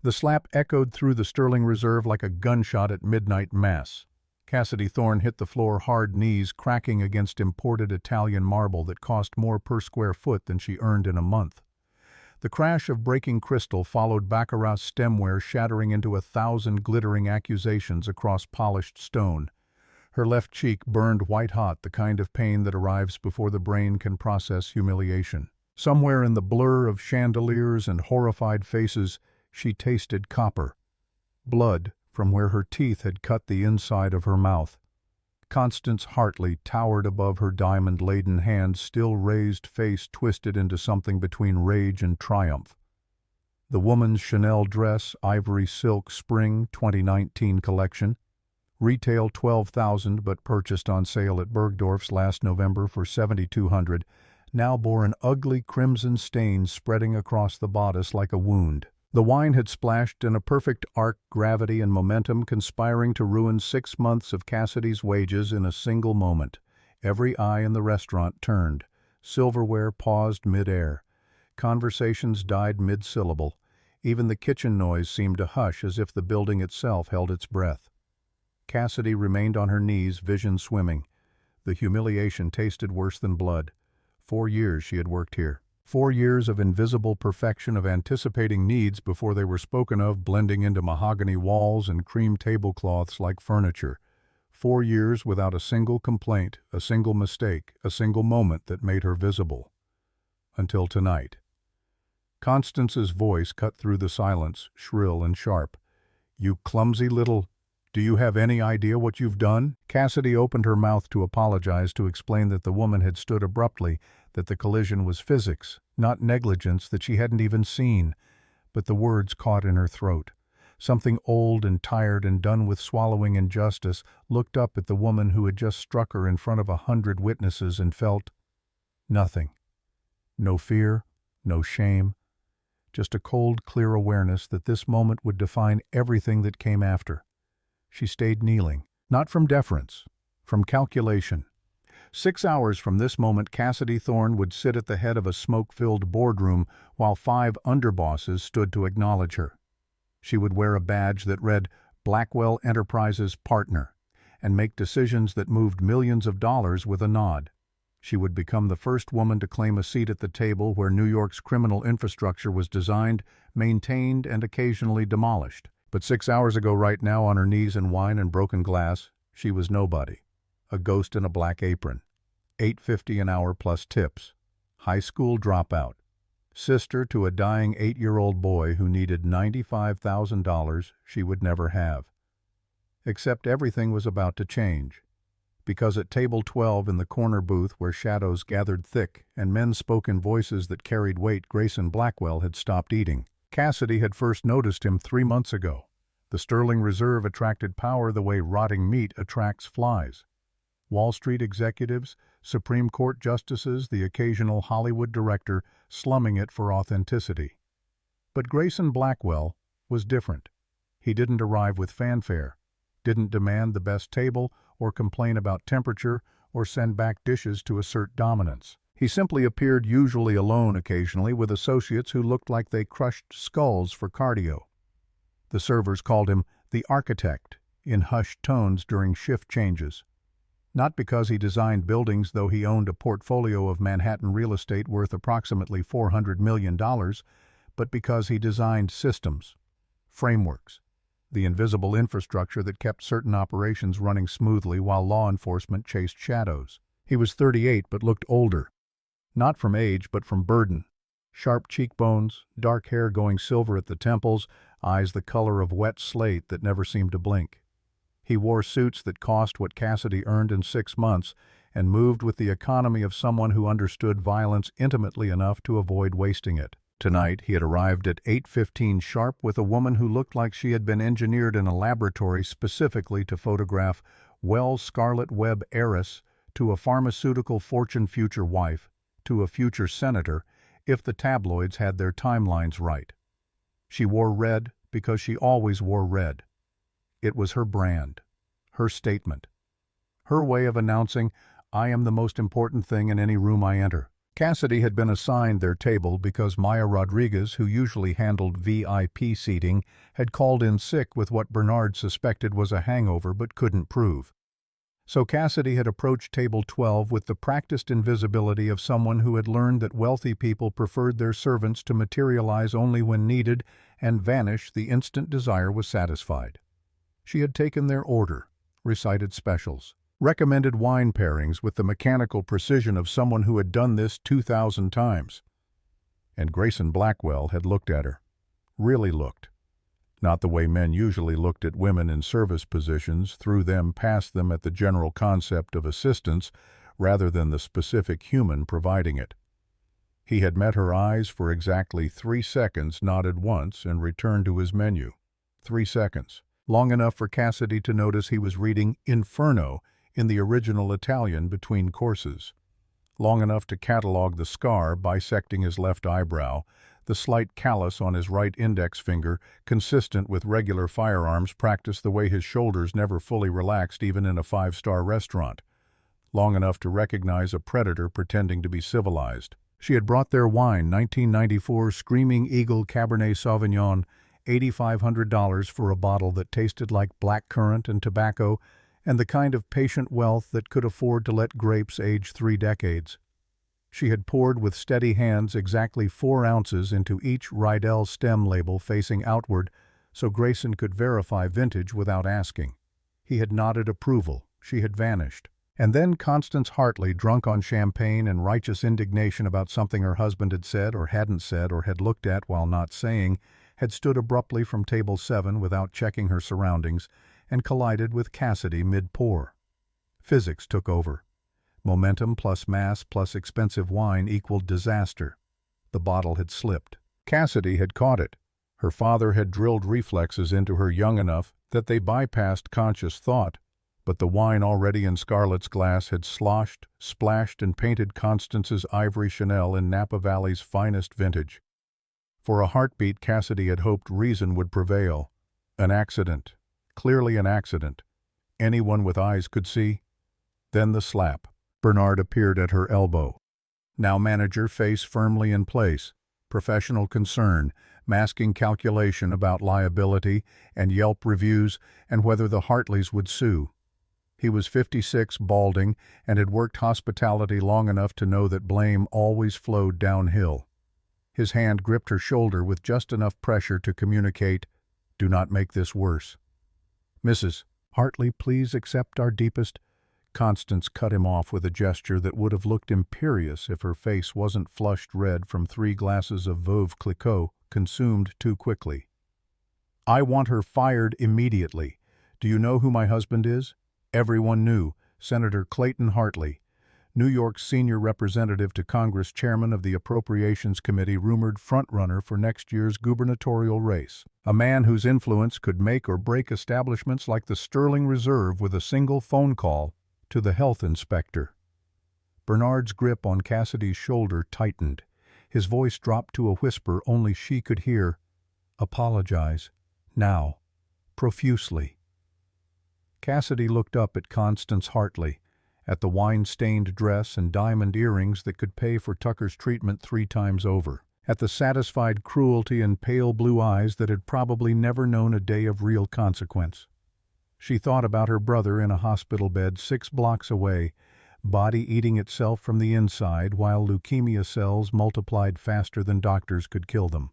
The slap echoed through the Sterling Reserve like a gunshot at midnight mass. Cassidy Thorne hit the floor hard, knees cracking against imported Italian marble that cost more per square foot than she earned in a month. The crash of breaking crystal followed Baccarat's stemware shattering into 1,000 glittering accusations across polished stone. Her left cheek burned white-hot, the kind of pain that arrives before the brain can process humiliation. Somewhere in the blur of chandeliers and horrified faces, she tasted copper. Blood from where her teeth had cut the inside of her mouth. Constance Hartley towered above her diamond-laden hands, still raised face twisted into something between rage and triumph. The woman's Chanel dress, ivory silk, spring 2019 collection, retail $12,000 but purchased on sale at Bergdorf's last November for $7,200, now bore an ugly crimson stain spreading across the bodice like a wound. The wine had splashed in a perfect arc, gravity and momentum conspiring to ruin 6 months of Cassidy's wages in a single moment. Every eye in the restaurant turned. Silverware paused mid-air. Conversations died mid-syllable. Even the kitchen noise seemed to hush as if the building itself held its breath. Cassidy remained on her knees, vision swimming. The humiliation tasted worse than blood. 4 years she had worked here. 4 years of invisible perfection, of anticipating needs before they were spoken of, blending into mahogany walls and cream tablecloths like furniture. 4 years without a single complaint, a single mistake, a single moment that made her visible. Until tonight. Constance's voice cut through the silence, shrill and sharp. "You clumsy little... Do you have any idea what you've done?" Cassidy opened her mouth to apologize, to explain that the woman had stood abruptly, that the collision was physics, not negligence, that she hadn't even seen. But the words caught in her throat. Something old and tired and done with swallowing injustice looked up at the woman who had just struck her in front of 100 witnesses and felt nothing. No fear, no shame, just a cold, clear awareness that this moment would define everything that came after. She stayed kneeling, not from deference, from calculation. 6 hours from this moment, Cassidy Thorne would sit at the head of a smoke-filled boardroom while 5 underbosses stood to acknowledge her. She would wear a badge that read Blackwell Enterprises Partner and make decisions that moved millions of dollars with a nod. She would become the first woman to claim a seat at the table where New York's criminal infrastructure was designed, maintained, and occasionally demolished. But 6 hours ago, right now, on her knees in wine and broken glass, she was nobody. A ghost in a black apron. $8.50 an hour plus tips. High school dropout. Sister to a dying 8-year-old boy who needed $95,000 she would never have. Except everything was about to change. Because at table 12 in the corner booth where shadows gathered thick and men spoke in voices that carried weight, Grayson Blackwell had stopped eating. Cassidy had first noticed him 3 months ago. The Sterling Reserve attracted power the way rotting meat attracts flies. Wall Street executives, Supreme Court justices, the occasional Hollywood director slumming it for authenticity. But Grayson Blackwell was different. He didn't arrive with fanfare, didn't demand the best table or complain about temperature or send back dishes to assert dominance. He simply appeared, usually alone, occasionally with associates who looked like they crushed skulls for cardio. The servers called him the architect in hushed tones during shift changes. Not because he designed buildings, though he owned a portfolio of Manhattan real estate worth approximately $400 million, but because he designed systems, frameworks, the invisible infrastructure that kept certain operations running smoothly while law enforcement chased shadows. He was 38 but looked older. Not from age, but from burden. Sharp cheekbones, dark hair going silver at the temples, eyes the color of wet slate that never seemed to blink. He wore suits that cost what Cassidy earned in 6 months and moved with the economy of someone who understood violence intimately enough to avoid wasting it. Tonight, he had arrived at 8:15 sharp with a woman who looked like she had been engineered in a laboratory specifically to photograph Wells' Scarlet Web heiress to a pharmaceutical fortune future wife, to a future senator, if the tabloids had their timelines right. She wore red because she always wore red. It was her brand, her statement, her way of announcing, "I am the most important thing in any room I enter." Cassidy had been assigned their table because Maya Rodriguez, who usually handled VIP seating, had called in sick with what Bernard suspected was a hangover but couldn't prove. So Cassidy had approached table 12 with the practiced invisibility of someone who had learned that wealthy people preferred their servants to materialize only when needed and vanish the instant desire was satisfied. She had taken their order, recited specials, recommended wine pairings with the mechanical precision of someone who had done this 2,000 times. And Grayson Blackwell had looked at her. Really looked. Not the way men usually looked at women in service positions, through them, past them at the general concept of assistance, rather than the specific human providing it. He had met her eyes for exactly 3 seconds, nodded once, and returned to his menu. 3 seconds. Long enough for Cassidy to notice he was reading Inferno in the original Italian between courses. Long enough to catalog the scar bisecting his left eyebrow, the slight callus on his right index finger, consistent with regular firearms practice the way his shoulders never fully relaxed even in a 5-star restaurant. Long enough to recognize a predator pretending to be civilized. She had brought their wine, 1994 Screaming Eagle Cabernet Sauvignon, $8,500 for a bottle that tasted like blackcurrant and tobacco, and the kind of patient wealth that could afford to let grapes age 3 decades. She had poured with steady hands exactly 4 ounces into each Rydell stem label facing outward, so Grayson could verify vintage without asking. He had nodded approval. She had vanished. And then Constance Hartley, drunk on champagne and righteous indignation about something her husband had said or hadn't said or had looked at while not saying, had stood abruptly from table 7 without checking her surroundings and collided with Cassidy mid-pour. Physics took over. Momentum plus mass plus expensive wine equaled disaster. The bottle had slipped. Cassidy had caught it. Her father had drilled reflexes into her young enough that they bypassed conscious thought, but the wine already in Scarlett's glass had sloshed, splashed, and painted Constance's ivory Chanel in Napa Valley's finest vintage. For a heartbeat, Cassidy had hoped reason would prevail. An accident. Clearly an accident. Anyone with eyes could see. Then the slap. Bernard appeared at her elbow. Now manager, face firmly in place. Professional concern, masking calculation about liability and Yelp reviews and whether the Hartleys would sue. He was 56, balding, and had worked hospitality long enough to know that blame always flowed downhill. His hand gripped her shoulder with just enough pressure to communicate, "Do not make this worse." "Mrs. Hartley, please accept our deepest—" Constance cut him off with a gesture that would have looked imperious if her face wasn't flushed red from 3 glasses of Veuve Clicquot consumed too quickly. "I want her fired immediately. Do you know who my husband is?" Everyone knew. Senator Clayton Hartley, New York's senior representative to Congress, chairman of the Appropriations Committee, rumored frontrunner for next year's gubernatorial race. A man whose influence could make or break establishments like the Sterling Reserve with a single phone call to the health inspector. Bernard's grip on Cassidy's shoulder tightened. His voice dropped to a whisper only she could hear. "Apologize. Now. Profusely." Cassidy looked up at Constance Hartley, at the wine-stained dress and diamond earrings that could pay for Tucker's treatment 3 times over, at the satisfied cruelty and pale blue eyes that had probably never known a day of real consequence. She thought about her brother in a hospital bed 6 blocks away, body eating itself from the inside while leukemia cells multiplied faster than doctors could kill them.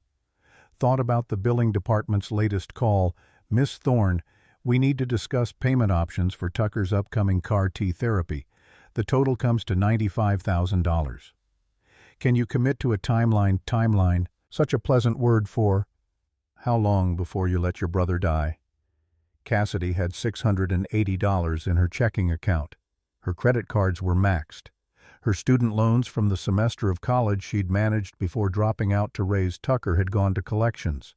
Thought about the billing department's latest call, "Miss Thorne, we need to discuss payment options for Tucker's upcoming CAR-T therapy. The total comes to $95,000. Can you commit to a timeline? Timeline, such a pleasant word for how long before you let your brother die?" Cassidy had $680 in her checking account. Her credit cards were maxed. Her student loans from the semester of college she'd managed before dropping out to raise Tucker had gone to collections.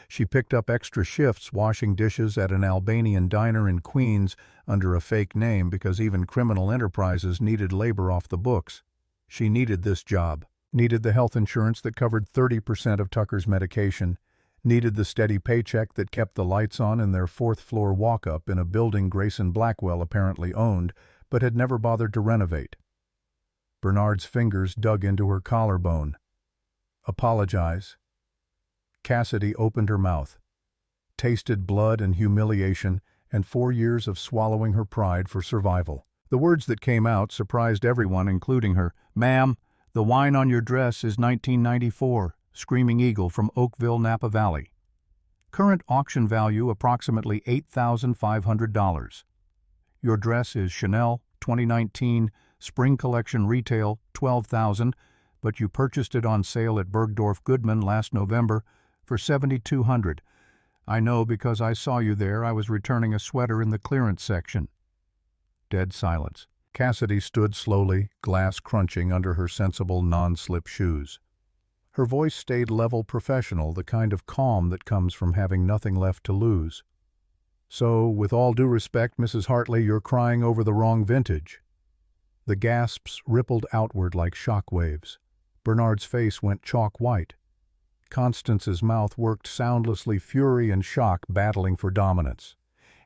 She picked up extra shifts washing dishes at an Albanian diner in Queens under a fake name because even criminal enterprises needed labor off the books. She needed this job, needed the health insurance that covered 30% of Tucker's medication, needed the steady paycheck that kept the lights on in their 4th-floor walk-up in a building Grayson Blackwell apparently owned, but had never bothered to renovate. Bernard's fingers dug into her collarbone. "Apologize." Cassidy opened her mouth, tasted blood and humiliation, and 4 years of swallowing her pride for survival. The words that came out surprised everyone, including her. "Ma'am, the wine on your dress is 1994, Screaming Eagle from Oakville, Napa Valley. Current auction value approximately $8,500. Your dress is Chanel, 2019, Spring Collection Retail, $12,000, but you purchased it on sale at Bergdorf Goodman last November for $7,200. I know because I saw you there. I was returning a sweater in the clearance section." Dead silence. Cassidy stood slowly, glass crunching under her sensible non-slip shoes. Her voice stayed level professional, the kind of calm that comes from having nothing left to lose. "So, with all due respect, Mrs. Hartley, you're crying over the wrong vintage." The gasps rippled outward like shock waves. Bernard's face went chalk white. Constance's mouth worked soundlessly, fury and shock battling for dominance.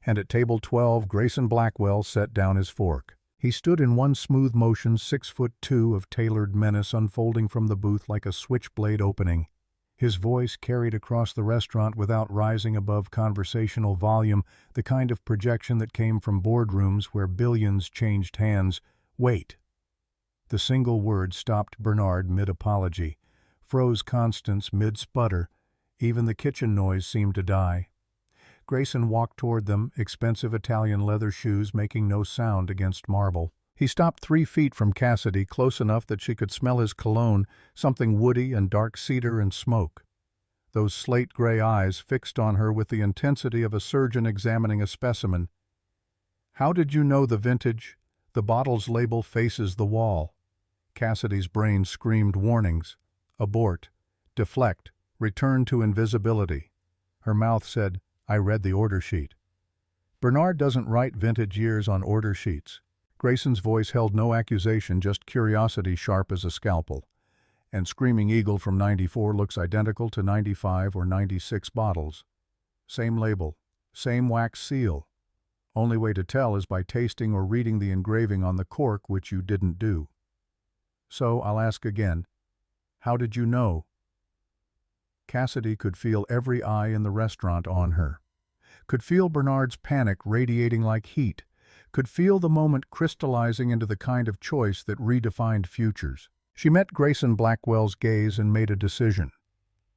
And at table 12, Grayson Blackwell set down his fork. He stood in one smooth motion, 6'2" of tailored menace unfolding from the booth like a switchblade opening. His voice carried across the restaurant without rising above conversational volume, the kind of projection that came from boardrooms where billions changed hands. "Wait." The single word stopped Bernard mid-apology, froze Constance mid-sputter. Even the kitchen noise seemed to die. Grayson walked toward them, expensive Italian leather shoes making no sound against marble. He stopped 3 feet from Cassidy, close enough that she could smell his cologne, something woody and dark cedar and smoke. Those slate-gray eyes fixed on her with the intensity of a surgeon examining a specimen. "How did you know the vintage? The bottle's label faces the wall." Cassidy's brain screamed warnings. Abort. Deflect. Return to invisibility. Her mouth said, "I read the order sheet." "Bernard doesn't write vintage years on order sheets." Grayson's voice held no accusation, just curiosity sharp as a scalpel. "And Screaming Eagle from 94 looks identical to 95 or 96 bottles. Same label, same wax seal. Only way to tell is by tasting or reading the engraving on the cork, which you didn't do. So I'll ask again, how did you know?" Cassidy could feel every eye in the restaurant on her. Could feel Bernard's panic radiating like heat. Could feel the moment crystallizing into the kind of choice that redefined futures. She met Grayson Blackwell's gaze and made a decision.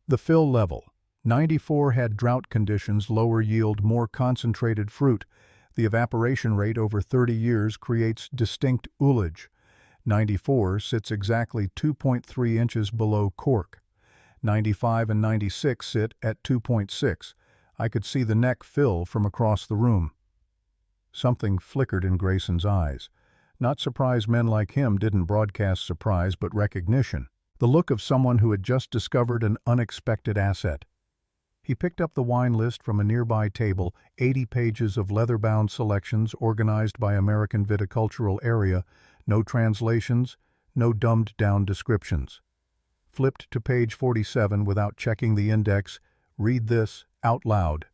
The fill level. 94 had drought conditions, lower yield, more concentrated fruit. The evaporation rate over 30 years creates distinct ullage. 94 sits exactly 2.3 inches below cork. 95 and 96 sit at 2.6. I could see the neck fill from across the room. Something flickered in Grayson's eyes. Not surprised men like him didn't broadcast surprise, but recognition. The look of someone who had just discovered an unexpected asset. He picked up the wine list from a nearby table, 80 pages of leather-bound selections organized by American viticultural area, no translations, no dumbed-down descriptions. Flipped to page 47 without checking the index. "Read this out loud."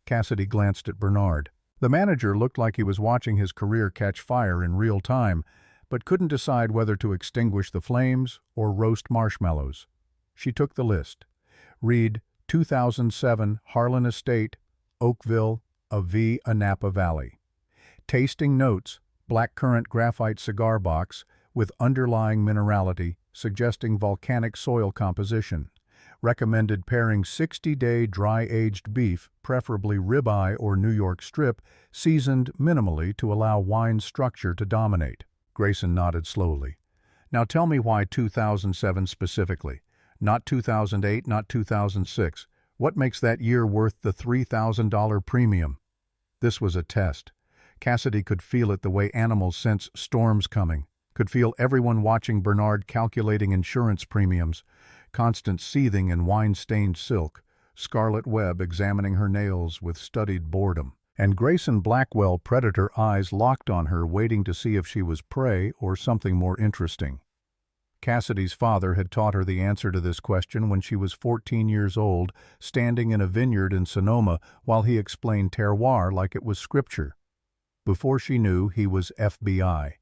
Cassidy glanced at Bernard. The manager looked like he was watching his career catch fire in real time, but couldn't decide whether to extinguish the flames or roast marshmallows. She took the list. "Read 2007 Harlan Estate, Oakville, a Napa Valley. Tasting notes, blackcurrant graphite cigar box with underlying minerality, suggesting volcanic soil composition. Recommended pairing 60-day dry-aged beef, preferably ribeye or New York strip, seasoned minimally to allow wine structure to dominate." Grayson nodded slowly. "Now tell me why 2007 specifically. Not 2008, not 2006. What makes that year worth the $3,000 premium?" This was a test. Cassidy could feel it the way animals sense storms coming. Could feel everyone watching Bernard calculating insurance premiums. Constance seething in wine-stained silk. Scarlet Webb examining her nails with studied boredom. And Grayson Blackwell predator eyes locked on her, waiting to see if she was prey or something more interesting. Cassidy's father had taught her the answer to this question when she was 14 years old, standing in a vineyard in Sonoma while he explained terroir like it was scripture. Before she knew, he was FBI.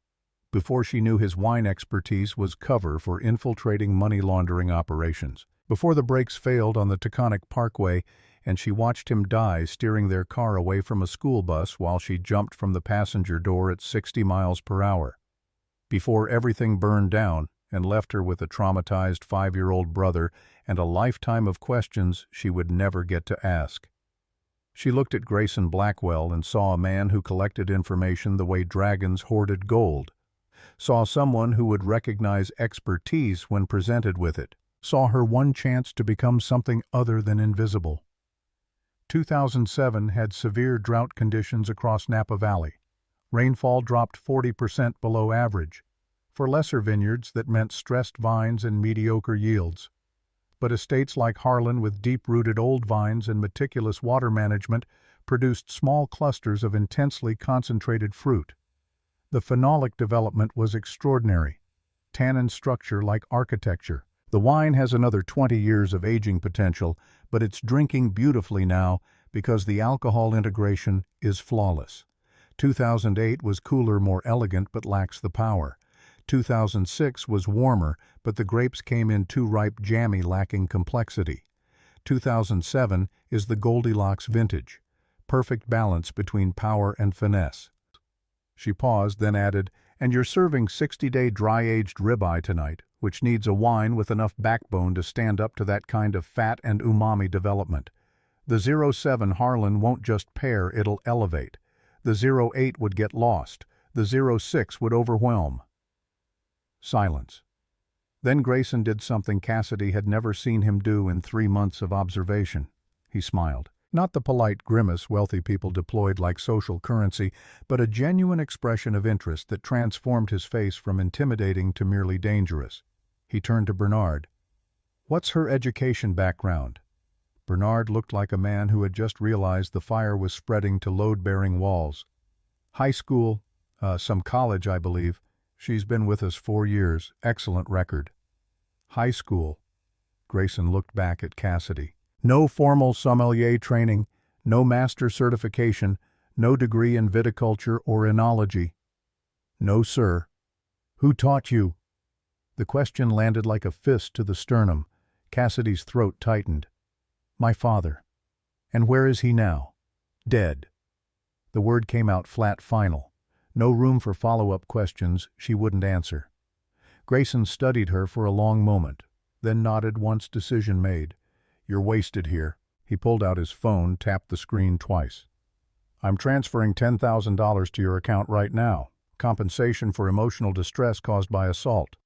Before she knew his wine expertise was cover for infiltrating money laundering operations. Before the brakes failed on the Taconic Parkway and she watched him die steering their car away from a school bus while she jumped from the passenger door at 60 miles per hour. Before everything burned down and left her with a traumatized 5-year-old brother and a lifetime of questions she would never get to ask. She looked at Grayson Blackwell and saw a man who collected information the way dragons hoarded gold, saw someone who would recognize expertise when presented with it, saw her one chance to become something other than invisible. 2007 had severe drought conditions across Napa Valley. Rainfall dropped 40% below average. For lesser vineyards, that meant stressed vines and mediocre yields. But estates like Harlan with deep-rooted old vines and meticulous water management produced small clusters of intensely concentrated fruit. The phenolic development was extraordinary. Tannin structure like architecture. The wine has another 20 years of aging potential, but it's drinking beautifully now because the alcohol integration is flawless. 2008 was cooler, more elegant, but lacks the power. 2006 was warmer, but the grapes came in too ripe, jammy, lacking complexity. 2007 is the Goldilocks vintage. Perfect balance between power and finesse. She paused, then added, "And you're serving 60-day dry-aged ribeye tonight, which needs a wine with enough backbone to stand up to that kind of fat and umami development. The 07 Harlan won't just pair, it'll elevate. The 08 would get lost. The 06 would overwhelm." Silence. Then Grayson did something Cassidy had never seen him do in 3 months of observation. He smiled. Not the polite grimace wealthy people deployed like social currency, but a genuine expression of interest that transformed his face from intimidating to merely dangerous. He turned to Bernard. "What's her education background?" Bernard looked like a man who had just realized the fire was spreading to load-bearing walls. "High school, some college, I believe. She's been with us 4 years. Excellent record." "High school." Grayson looked back at Cassidy. "No formal sommelier training, no master certification, no degree in viticulture or enology." "No, sir." "Who taught you?" The question landed like a fist to the sternum. Cassidy's throat tightened. "My father." "And where is he now?" "Dead." The word came out flat, final. No room for follow-up questions. She wouldn't answer. Grayson studied her for a long moment, then nodded once decision made. "You're wasted here." He pulled out his phone, tapped the screen twice. "I'm transferring $10,000 to your account right now. Compensation for emotional distress caused by assault."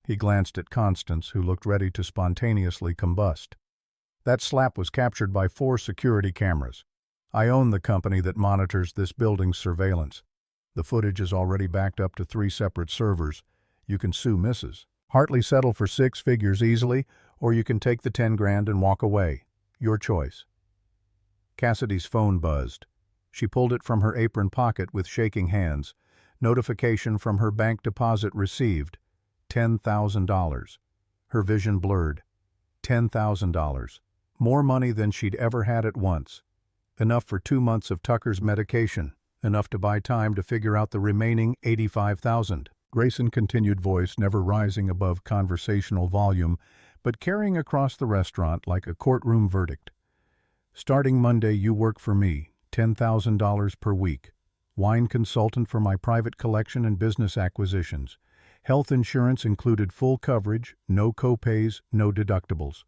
He glanced at Constance, who looked ready to spontaneously combust. "That slap was captured by 4 security cameras. I own the company that monitors this building's surveillance. The footage is already backed up to 3 separate servers. You can sue Mrs. Hartley, settle for 6 figures easily, or you can take the 10 grand and walk away. Your choice." Cassidy's phone buzzed. She pulled it from her apron pocket with shaking hands. Notification from her bank deposit received. $10,000. Her vision blurred. $10,000. More money than she'd ever had at once. Enough for 2 months of Tucker's medication. Enough to buy time to figure out the remaining $85,000. Grayson continued, voice never rising above conversational volume, but carrying across the restaurant like a courtroom verdict. "Starting Monday, you work for me, $10,000 per week. Wine consultant for my private collection and business acquisitions. Health insurance included full coverage, no co-pays, no deductibles.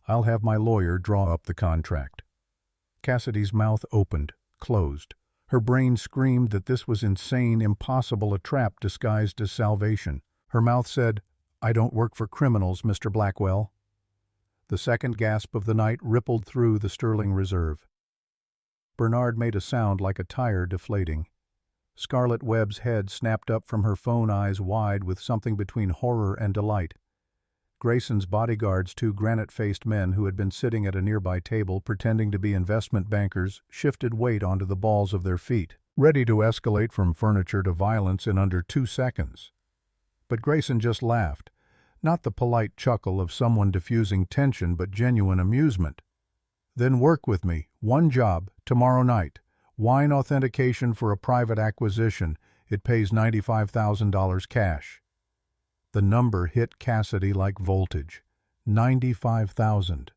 I'll have my lawyer draw up the contract." Cassidy's mouth opened, closed. Her brain screamed that this was insane, impossible, a trap disguised as salvation. Her mouth said, "I don't work for criminals, Mr. Blackwell." The second gasp of the night rippled through the Sterling Reserve. Bernard made a sound like a tire deflating. Scarlet Webb's head snapped up from her phone, eyes wide with something between horror and delight. Grayson's bodyguards, 2 granite-faced men who had been sitting at a nearby table pretending to be investment bankers, shifted weight onto the balls of their feet, ready to escalate from furniture to violence in under 2 seconds. But Grayson just laughed, not the polite chuckle of someone diffusing tension, but genuine amusement. "Then work with me. 1 job, tomorrow night. Wine authentication for a private acquisition. It pays $95,000 cash. The number hit Cassidy like voltage. 95,000.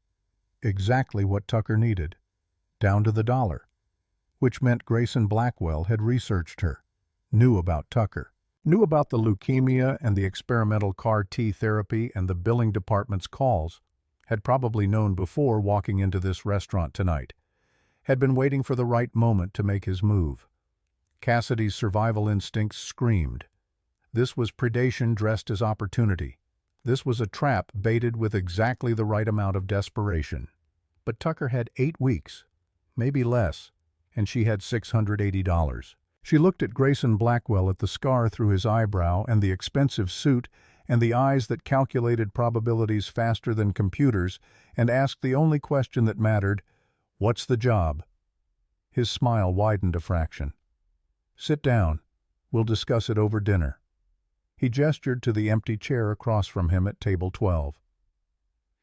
Exactly what Tucker needed. Down to the dollar. Which meant Grayson Blackwell had researched her, knew about Tucker, knew about the leukemia and the experimental CAR-T therapy and the billing department's calls, had probably known before walking into this restaurant tonight, had been waiting for the right moment to make his move. Cassidy's survival instincts screamed. This was predation dressed as opportunity. This was a trap baited with exactly the right amount of desperation. But Tucker had 8 weeks, maybe less, and she had $680. She looked at Grayson Blackwell at the scar through his eyebrow and the expensive suit and the eyes that calculated probabilities faster than computers and asked the only question that mattered, "What's the job?" His smile widened a fraction. "Sit down. We'll discuss it over dinner." He gestured to the empty chair across from him at table 12.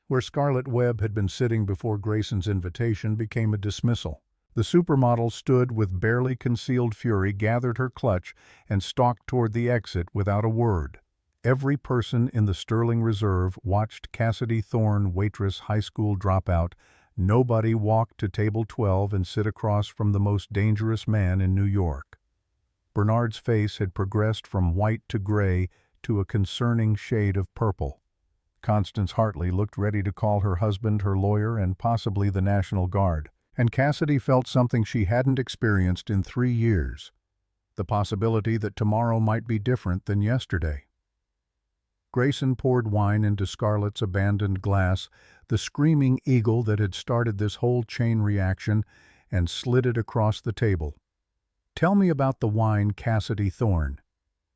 Where Scarlett Webb had been sitting before Grayson's invitation became a dismissal. The supermodel stood with barely concealed fury, gathered her clutch, and stalked toward the exit without a word. Every person in the Sterling Reserve watched Cassidy Thorne, waitress, high school dropout. Nobody walked to table 12 and sit across from the most dangerous man in New York. Bernard's face had progressed from white to gray to a concerning shade of purple. Constance Hartley looked ready to call her husband, her lawyer, and possibly the National Guard. And Cassidy felt something she hadn't experienced in 3 years. The possibility that tomorrow might be different than yesterday. Grayson poured wine into Scarlett's abandoned glass, the screaming eagle that had started this whole chain reaction, and slid it across the table. "Tell me about the wine, Cassidy Thorne."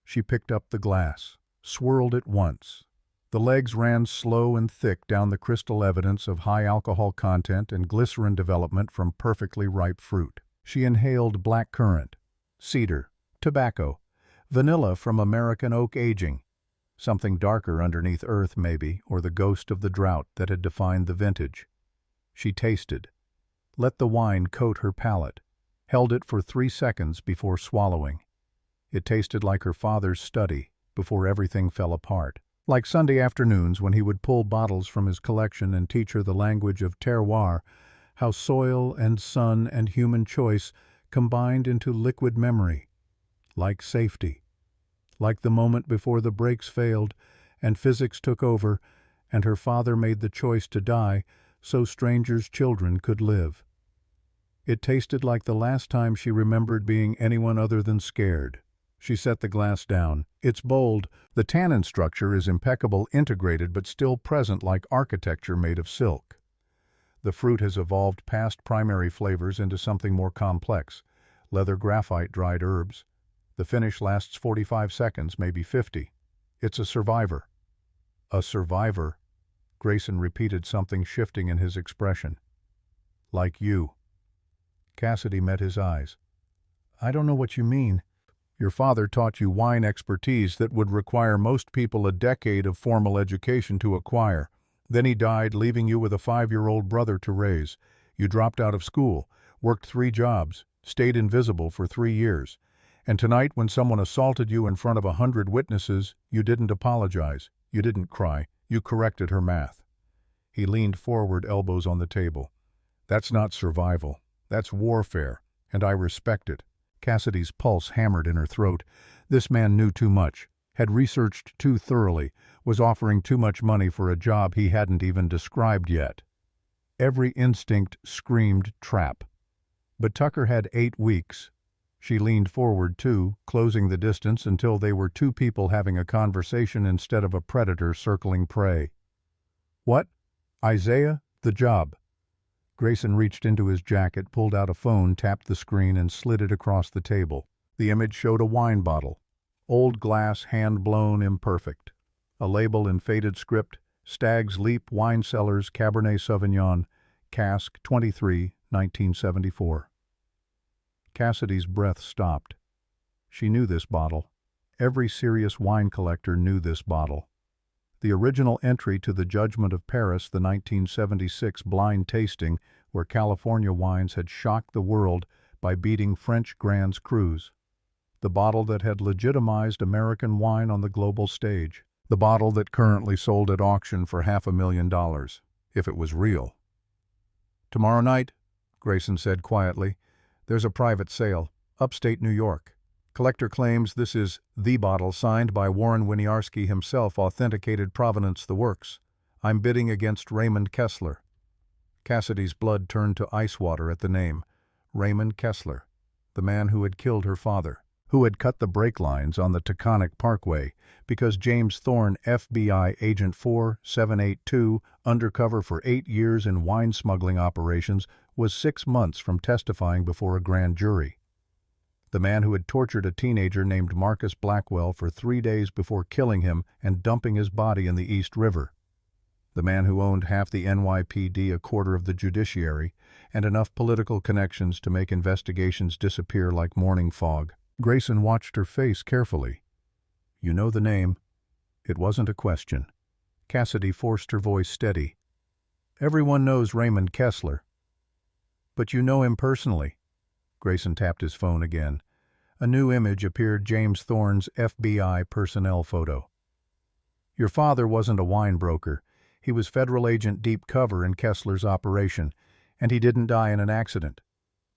She picked up the glass, swirled it once. The legs ran slow and thick down the crystal evidence of high alcohol content and glycerin development from perfectly ripe fruit. She inhaled black currant, cedar, tobacco, vanilla from American oak aging, something darker underneath earth maybe, or the ghost of the drought that had defined the vintage. She tasted, let the wine coat her palate, held it for 3 seconds before swallowing. It tasted like her father's study before everything fell apart. Like Sunday afternoons when he would pull bottles from his collection and teach her the language of terroir, how soil and sun and human choice combined into liquid memory. Like safety. Like the moment before the brakes failed and physics took over and her father made the choice to die so strangers' children could live. It tasted like the last time she remembered being anyone other than scared. She set the glass down. It's bold. The tannin structure is impeccable, integrated, but still present like architecture made of silk. The fruit has evolved past primary flavors into something more complex. Leather graphite dried herbs. The finish lasts 45 seconds, maybe 50. It's a survivor. A survivor. Grayson repeated, something shifting in his expression. Like you. Cassidy met his eyes. I don't know what you mean. Your father taught you wine expertise that would require most people a decade of formal education to acquire. Then he died, leaving you with a 5-year-old brother to raise. You dropped out of school, worked 3 jobs, stayed invisible for 3 years. And tonight, when someone assaulted you in front of 100 witnesses, you didn't apologize. You didn't cry. You corrected her math. He leaned forward, elbows on the table. That's not survival. That's warfare, and I respect it. Cassidy's pulse hammered in her throat. This man knew too much, had researched too thoroughly, was offering too much money for a job he hadn't even described yet. Every instinct screamed trap. But Tucker had 8 weeks. She leaned forward too, closing the distance until they were 2 people having a conversation instead of a predator circling prey. What? Isaiah? The job. Grayson reached into his jacket, pulled out a phone, tapped the screen, and slid it across the table. The image showed a wine bottle. Old glass, hand-blown, imperfect. A label in faded script, Stag's Leap Wine Cellars Cabernet Sauvignon, Cask 23, 1974. Cassidy's breath stopped. She knew this bottle. Every serious wine collector knew this bottle. The original entry to the Judgment of Paris, the 1976 blind tasting, where California wines had shocked the world by beating French Grands Crus. The bottle that had legitimized American wine on the global stage. The bottle that currently sold at auction for $500,000, if it was real. "Tomorrow night," Grayson said quietly, "there's a private sale, upstate New York. Collector claims this is the bottle signed by Warren Winiarski himself, authenticated provenance, the works. I'm bidding against Raymond Kessler." Cassidy's blood turned to ice water at the name. Raymond Kessler, the man who had killed her father, who had cut the brake lines on the Taconic Parkway because James Thorne, FBI Agent 4782, undercover for 8 years in wine smuggling operations, was 6 months from testifying before a grand jury. The man who had tortured a teenager named Marcus Blackwell for 3 days before killing him and dumping his body in the East River. The man who owned half the NYPD, a quarter of the judiciary, and enough political connections to make investigations disappear like morning fog. Grayson watched her face carefully. "You know the name." It wasn't a question. Cassidy forced her voice steady. "Everyone knows Raymond Kessler." "But you know him personally." Grayson tapped his phone again. A new image appeared, James Thorne's FBI personnel photo. "Your father wasn't a wine broker. He was Federal Agent Deep Cover in Kessler's operation, and he didn't die in an accident."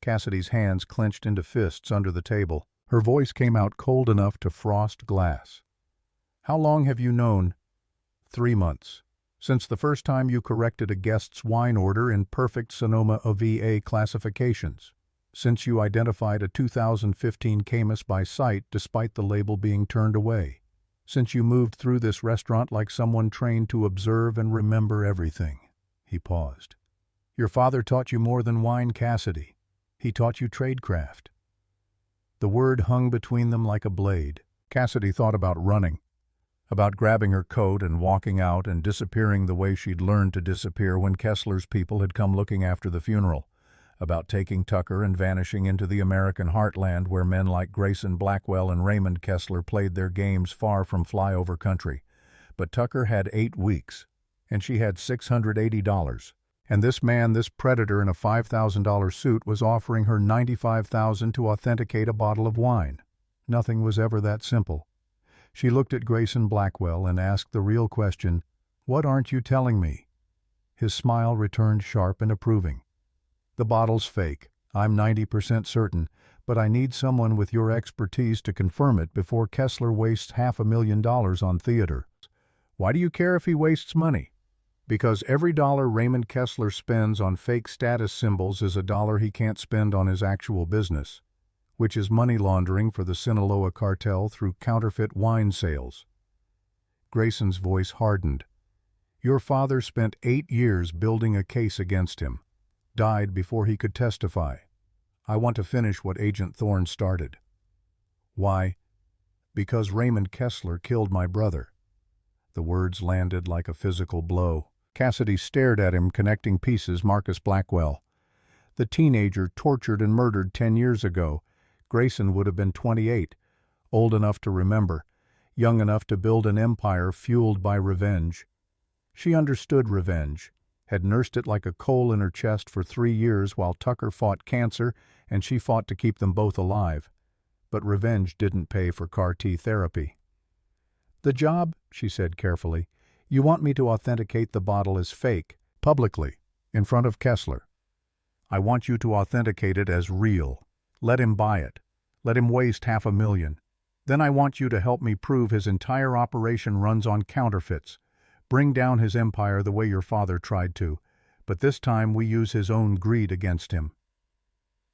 Cassidy's hands clenched into fists under the table. Her voice came out cold enough to frost glass. "How long have you known?" 3 months. Since the first time you corrected a guest's wine order in perfect Sonoma OVA classifications. Since you identified a 2015 Camus by sight despite the label being turned away. Since you moved through this restaurant like someone trained to observe and remember everything." He paused. "Your father taught you more than wine, Cassidy. He taught you tradecraft." The word hung between them like a blade. Cassidy thought about running, about grabbing her coat and walking out and disappearing the way she'd learned to disappear when Kessler's people had come looking after the funeral, about taking Tucker and vanishing into the American heartland where men like Grayson Blackwell and Raymond Kessler played their games far from flyover country. But Tucker had 8 weeks, and she had $680. And this man, this predator in a $5,000 suit, was offering her $95,000 to authenticate a bottle of wine. Nothing was ever that simple. She looked at Grayson Blackwell and asked the real question, "What aren't you telling me?" His smile returned sharp and approving. "The bottle's fake. I'm 90% certain, but I need someone with your expertise to confirm it before Kessler wastes $500,000 on theater." "Why do you care if he wastes money?" "Because every dollar Raymond Kessler spends on fake status symbols is a dollar he can't spend on his actual business, which is money laundering for the Sinaloa cartel through counterfeit wine sales." Grayson's voice hardened. "Your father spent 8 years building a case against him. Died before he could testify. I want to finish what Agent Thorne started." "Why?" "Because Raymond Kessler killed my brother." The words landed like a physical blow. Cassidy stared at him, connecting pieces. Marcus Blackwell, the teenager tortured and murdered 10 years ago. Grayson would have been 28, old enough to remember, young enough to build an empire fueled by revenge. She understood revenge, had nursed it like a coal in her chest for 3 years while Tucker fought cancer and she fought to keep them both alive. But revenge didn't pay for CAR-T therapy. "The job," she said carefully, "you want me to authenticate the bottle as fake, publicly, in front of Kessler. I want you to authenticate it as real. Let him buy it. Let him waste $500,000. Then I want you to help me prove his entire operation runs on counterfeits. Bring down his empire the way your father tried to, but this time we use his own greed against him."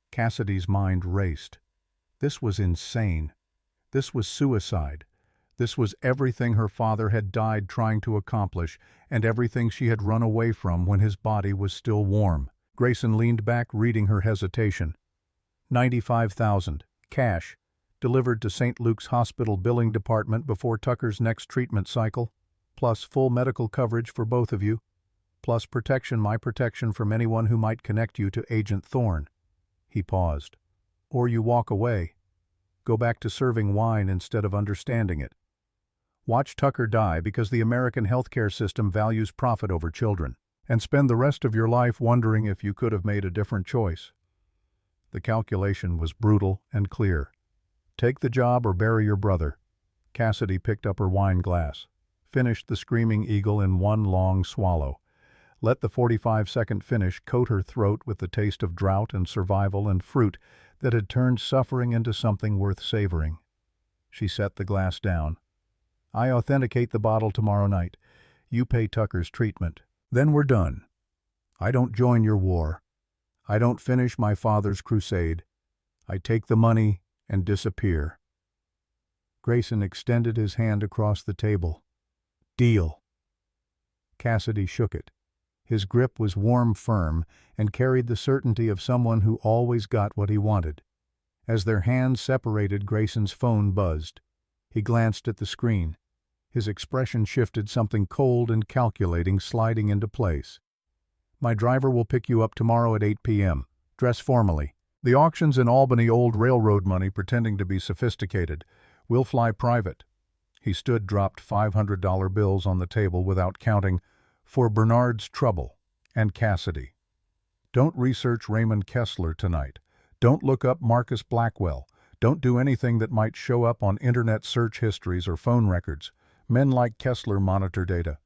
Cassidy's mind raced. This was insane. This was suicide. This was everything her father had died trying to accomplish, and everything she had run away from when his body was still warm. Grayson leaned back, reading her hesitation. $95,000, cash, delivered to St. Luke's Hospital billing department before Tucker's next treatment cycle, plus full medical coverage for both of you, plus protection, my protection from anyone who might connect you to Agent Thorne. He paused. "Or you walk away. Go back to serving wine instead of understanding it. Watch Tucker die because the American healthcare system values profit over children, and spend the rest of your life wondering if you could have made a different choice." The calculation was brutal and clear. Take the job or bury your brother. Cassidy picked up her wine glass, finished the Screaming Eagle in one long swallow. Let the 45-second finish coat her throat with the taste of drought and survival and fruit that had turned suffering into something worth savoring. She set the glass down. I authenticate the bottle tomorrow night. You pay Tucker's treatment. Then we're done. I don't join your war. I don't finish my father's crusade. I take the money and disappear. Grayson extended his hand across the table. Deal. Cassidy shook it. His grip was warm, firm, and carried the certainty of someone who always got what he wanted. As their hands separated, Grayson's phone buzzed. He glanced at the screen. His expression shifted, something cold and calculating sliding into place. My driver will pick you up tomorrow at 8 p.m. Dress formally. The auction's in Albany, old railroad money pretending to be sophisticated. We'll fly private. He dropped $500 bills on the table without counting, for Bernard's trouble, and Cassidy. Don't research Raymond Kessler tonight. Don't look up Marcus Blackwell. Don't do anything that might show up on internet search histories or phone records. Men like Kessler monitor data.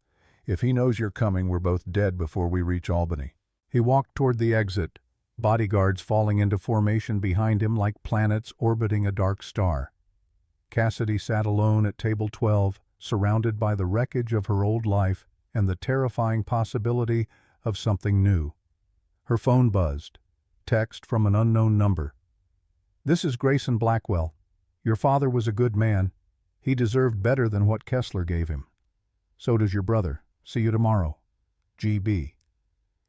If he knows you're coming, we're both dead before we reach Albany. He walked toward the exit, bodyguards falling into formation behind him like planets orbiting a dark star. Cassidy sat alone at table 12, surrounded by the wreckage of her old life and the terrifying possibility of something new. Her phone buzzed. Text from an unknown number. This is Grayson Blackwell. Your father was a good man. He deserved better than what Kessler gave him. So does your brother. See you tomorrow. GB.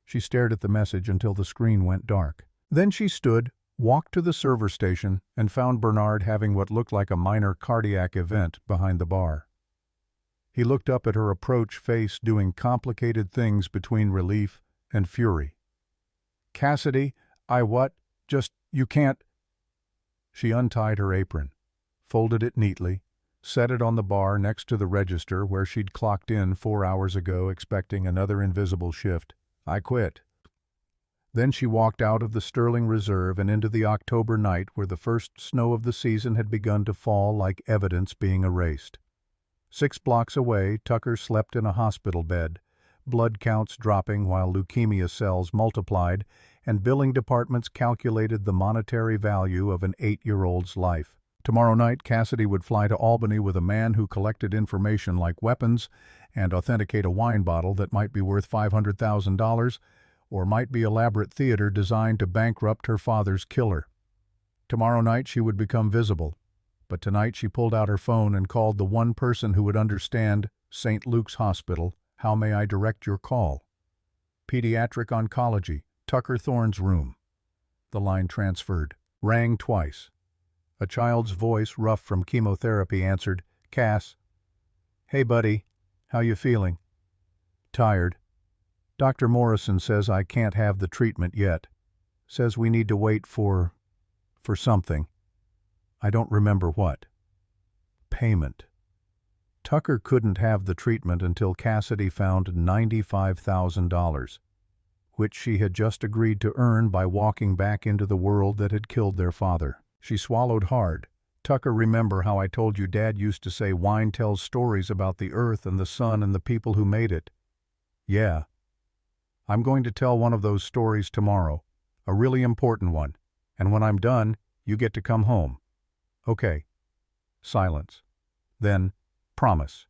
She stared at the message until the screen went dark. Then she stood, walked to the server station, and found Bernard having what looked like a minor cardiac event behind the bar. He looked up at her approach, face doing complicated things between relief and fury. Cassidy, you can't. She untied her apron, folded it neatly, set it on the bar next to the register where she'd clocked in 4 hours ago expecting another invisible shift. I quit. Then she walked out of the Sterling Reserve and into the October night where the first snow of the season had begun to fall like evidence being erased. 6 blocks away, Tucker slept in a hospital bed, blood counts dropping while leukemia cells multiplied, and billing departments calculated the monetary value of an 8-year-old's life. Tomorrow night, Cassidy would fly to Albany with a man who collected information like weapons and authenticate a wine bottle that might be worth $500,000 or might be elaborate theater designed to bankrupt her father's killer. Tomorrow night she would become visible, but tonight she pulled out her phone and called the one person who would understand. St. Luke's Hospital. How may I direct your call? Pediatric Oncology. Tucker Thorne's room. The line transferred. Rang twice. A child's voice, rough from chemotherapy, answered, Cass. Hey, buddy. How you feeling? Tired. Dr. Morrison says I can't have the treatment yet. Says we need to wait for something. I don't remember what. Payment. Tucker couldn't have the treatment until Cassidy found $95,000, which she had just agreed to earn by walking back into the world that had killed their father. She swallowed hard. Tucker, remember how I told you Dad used to say wine tells stories about the earth and the sun and the people who made it? Yeah. I'm going to tell one of those stories tomorrow, a really important one, and when I'm done, you get to come home. Okay. Silence. Then, promise.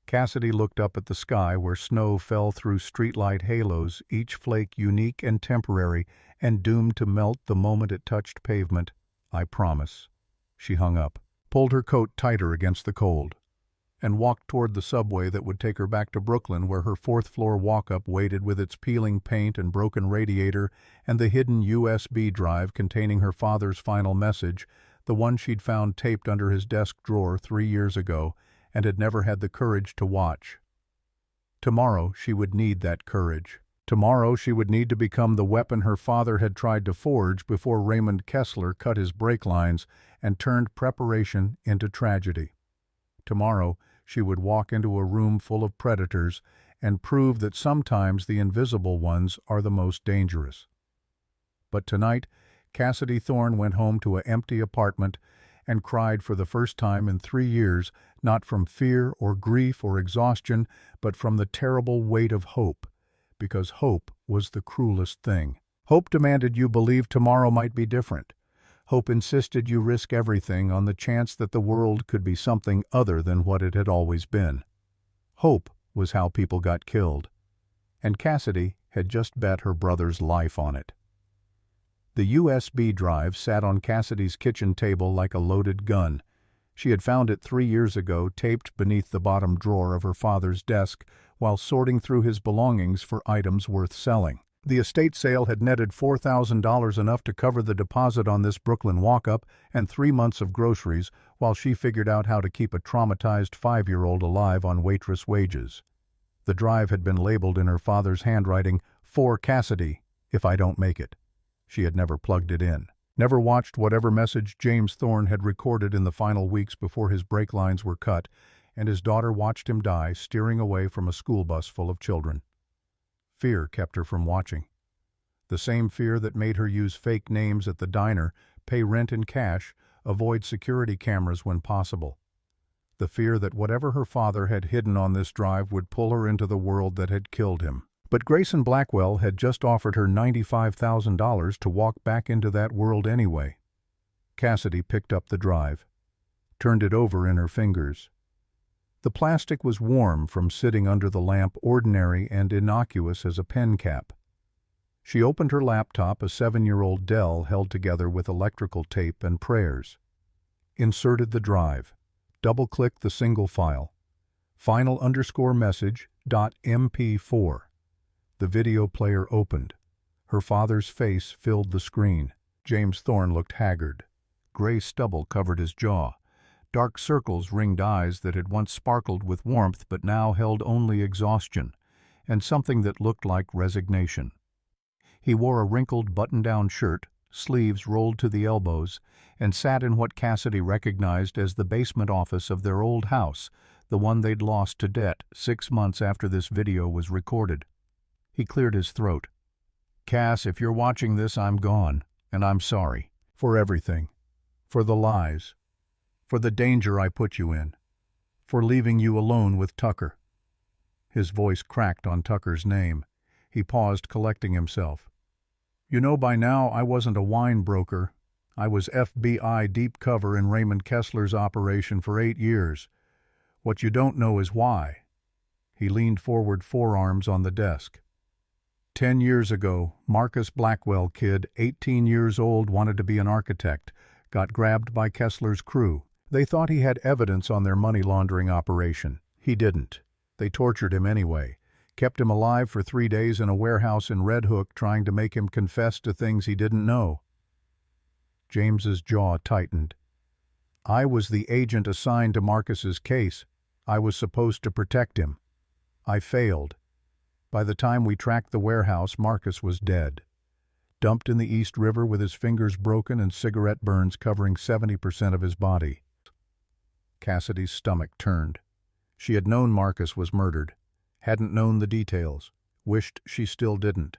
Cassidy looked up at the sky where snow fell through streetlight halos, each flake unique and temporary and doomed to melt the moment it touched pavement. I promise. She hung up, pulled her coat tighter against the cold, and walked toward the subway that would take her back to Brooklyn, where her 4th-floor walk-up waited with its peeling paint and broken radiator and the hidden USB drive containing her father's final message, the one she'd found taped under his desk drawer 3 years ago and had never had the courage to watch. Tomorrow she would need that courage. Tomorrow she would need to become the weapon her father had tried to forge before Raymond Kessler cut his brake lines and turned preparation into tragedy. Tomorrow she would walk into a room full of predators and prove that sometimes the invisible ones are the most dangerous. But tonight, Cassidy Thorne went home to an empty apartment and cried for the first time in 3 years, not from fear or grief or exhaustion, but from the terrible weight of hope, because hope was the cruelest thing. Hope demanded you believe tomorrow might be different. Hope insisted you risk everything on the chance that the world could be something other than what it had always been. Hope was how people got killed, and Cassidy had just bet her brother's life on it. The USB drive sat on Cassidy's kitchen table like a loaded gun. She had found it 3 years ago, taped beneath the bottom drawer of her father's desk while sorting through his belongings for items worth selling. The estate sale had netted $4,000, enough to cover the deposit on this Brooklyn walk-up and 3 months of groceries, while she figured out how to keep a traumatized 5-year-old alive on Waitress wages. The drive had been labeled in her father's handwriting, "For Cassidy, if I don't make it." She had never plugged it in, never watched whatever message James Thorne had recorded in the final weeks before his brake lines were cut, and his daughter watched him die steering away from a school bus full of children. Fear kept her from watching. The same fear that made her use fake names at the diner, pay rent in cash, avoid security cameras when possible. The fear that whatever her father had hidden on this drive would pull her into the world that had killed him. But Grayson Blackwell had just offered her $95,000 to walk back into that world anyway. Cassidy picked up the drive, turned it over in her fingers. The plastic was warm from sitting under the lamp, ordinary and innocuous as a pen cap. She opened her laptop, a 7-year-old Dell held together with electrical tape and prayers. Inserted the drive. Double-clicked the single file. Final_message.mp4. The video player opened. Her father's face filled the screen. James Thorne looked haggard. Gray stubble covered his jaw. Dark circles ringed eyes that had once sparkled with warmth but now held only exhaustion, and something that looked like resignation. He wore a wrinkled button-down shirt, sleeves rolled to the elbows, and sat in what Cassidy recognized as the basement office of their old house, the one they'd lost to debt 6 months after this video was recorded. He cleared his throat. "Cass, if you're watching this, I'm gone, and I'm sorry. For everything. For the lies. For the danger I put you in. For leaving you alone with Tucker." His voice cracked on Tucker's name. He paused, collecting himself. "You know by now I wasn't a wine broker. I was FBI deep cover in Raymond Kessler's operation for 8 years. What you don't know is why." He leaned forward, forearms on the desk. 10 years ago, Marcus Blackwell kid, 18 years old, wanted to be an architect, got grabbed by Kessler's crew. They thought he had evidence on their money laundering operation. He didn't. They tortured him anyway, kept him alive for 3 days in a warehouse in Red Hook, trying to make him confess to things he didn't know. James's jaw tightened. "I was the agent assigned to Marcus's case. I was supposed to protect him. I failed. By the time we tracked the warehouse, Marcus was dead. Dumped in the East River with his fingers broken and cigarette burns covering 70% of his body." Cassidy's stomach turned. She had known Marcus was murdered, hadn't known the details, wished she still didn't.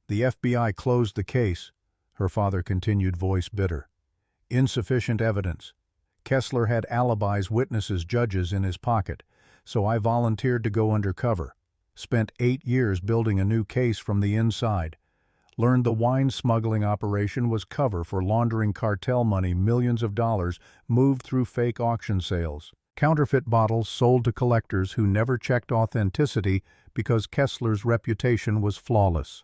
"The FBI closed the case," her father continued, voice bitter. "Insufficient evidence. Kessler had alibis, witnesses, judges in his pocket, so I volunteered to go undercover. Spent 8 years building a new case from the inside. Learned the wine smuggling operation was cover for laundering cartel money, millions of dollars moved through fake auction sales. Counterfeit bottles sold to collectors who never checked authenticity because Kessler's reputation was flawless."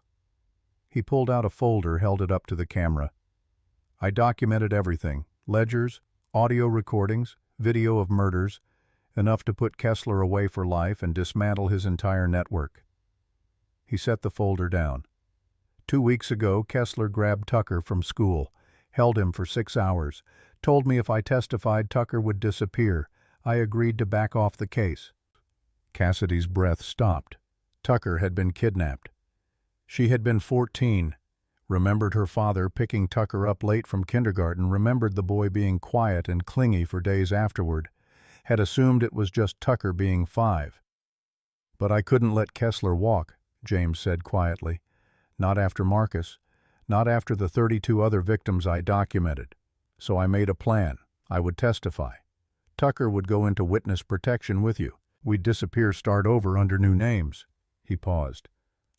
He pulled out a folder, held it up to the camera. "I documented everything. Ledgers, audio recordings, video of murders, enough to put Kessler away for life and dismantle his entire network." He set the folder down. 2 weeks ago, Kessler grabbed Tucker from school, held him for 6 hours, told me if I testified Tucker would disappear. I agreed to back off the case. Cassidy's breath stopped. Tucker had been kidnapped. She had been 14, remembered her father picking Tucker up late from kindergarten, remembered the boy being quiet and clingy for days afterward, had assumed it was just Tucker being 5. "But I couldn't let Kessler walk," James said quietly. "Not after Marcus, not after the 32 other victims I documented. So I made a plan. I would testify. Tucker would go into witness protection with you. We'd disappear, start over under new names." He paused.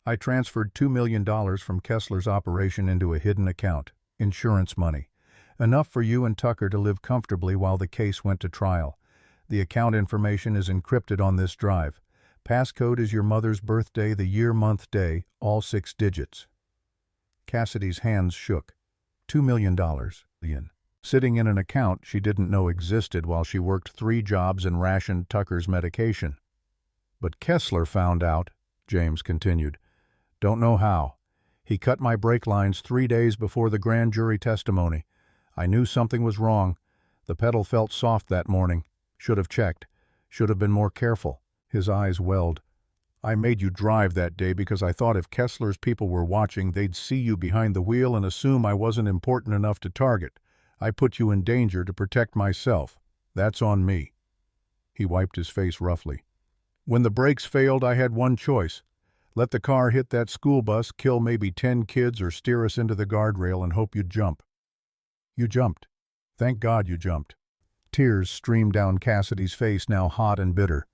"I transferred $2 million from Kessler's operation into a hidden account. Insurance money. Enough for you and Tucker to live comfortably while the case went to trial. The account information is encrypted on this drive. Passcode is your mother's birthday, the year, month, day, all 6 digits." Cassidy's hands shook. $2 million. Sitting in an account she didn't know existed while she worked 3 jobs and rationed Tucker's medication. "But Kessler found out," James continued. "Don't know how. He cut my brake lines 3 days before the grand jury testimony. I knew something was wrong. The pedal felt soft that morning. Should have checked. Should have been more careful." His eyes welled. "I made you drive that day because I thought if Kessler's people were watching, they'd see you behind the wheel and assume I wasn't important enough to target. I put you in danger to protect myself. That's on me." He wiped his face roughly. "When the brakes failed, I had one choice. Let the car hit that school bus, kill maybe 10 kids, or steer us into the guardrail and hope you'd jump. You jumped. Thank God you jumped." Tears streamed down Cassidy's face, now hot and bitter.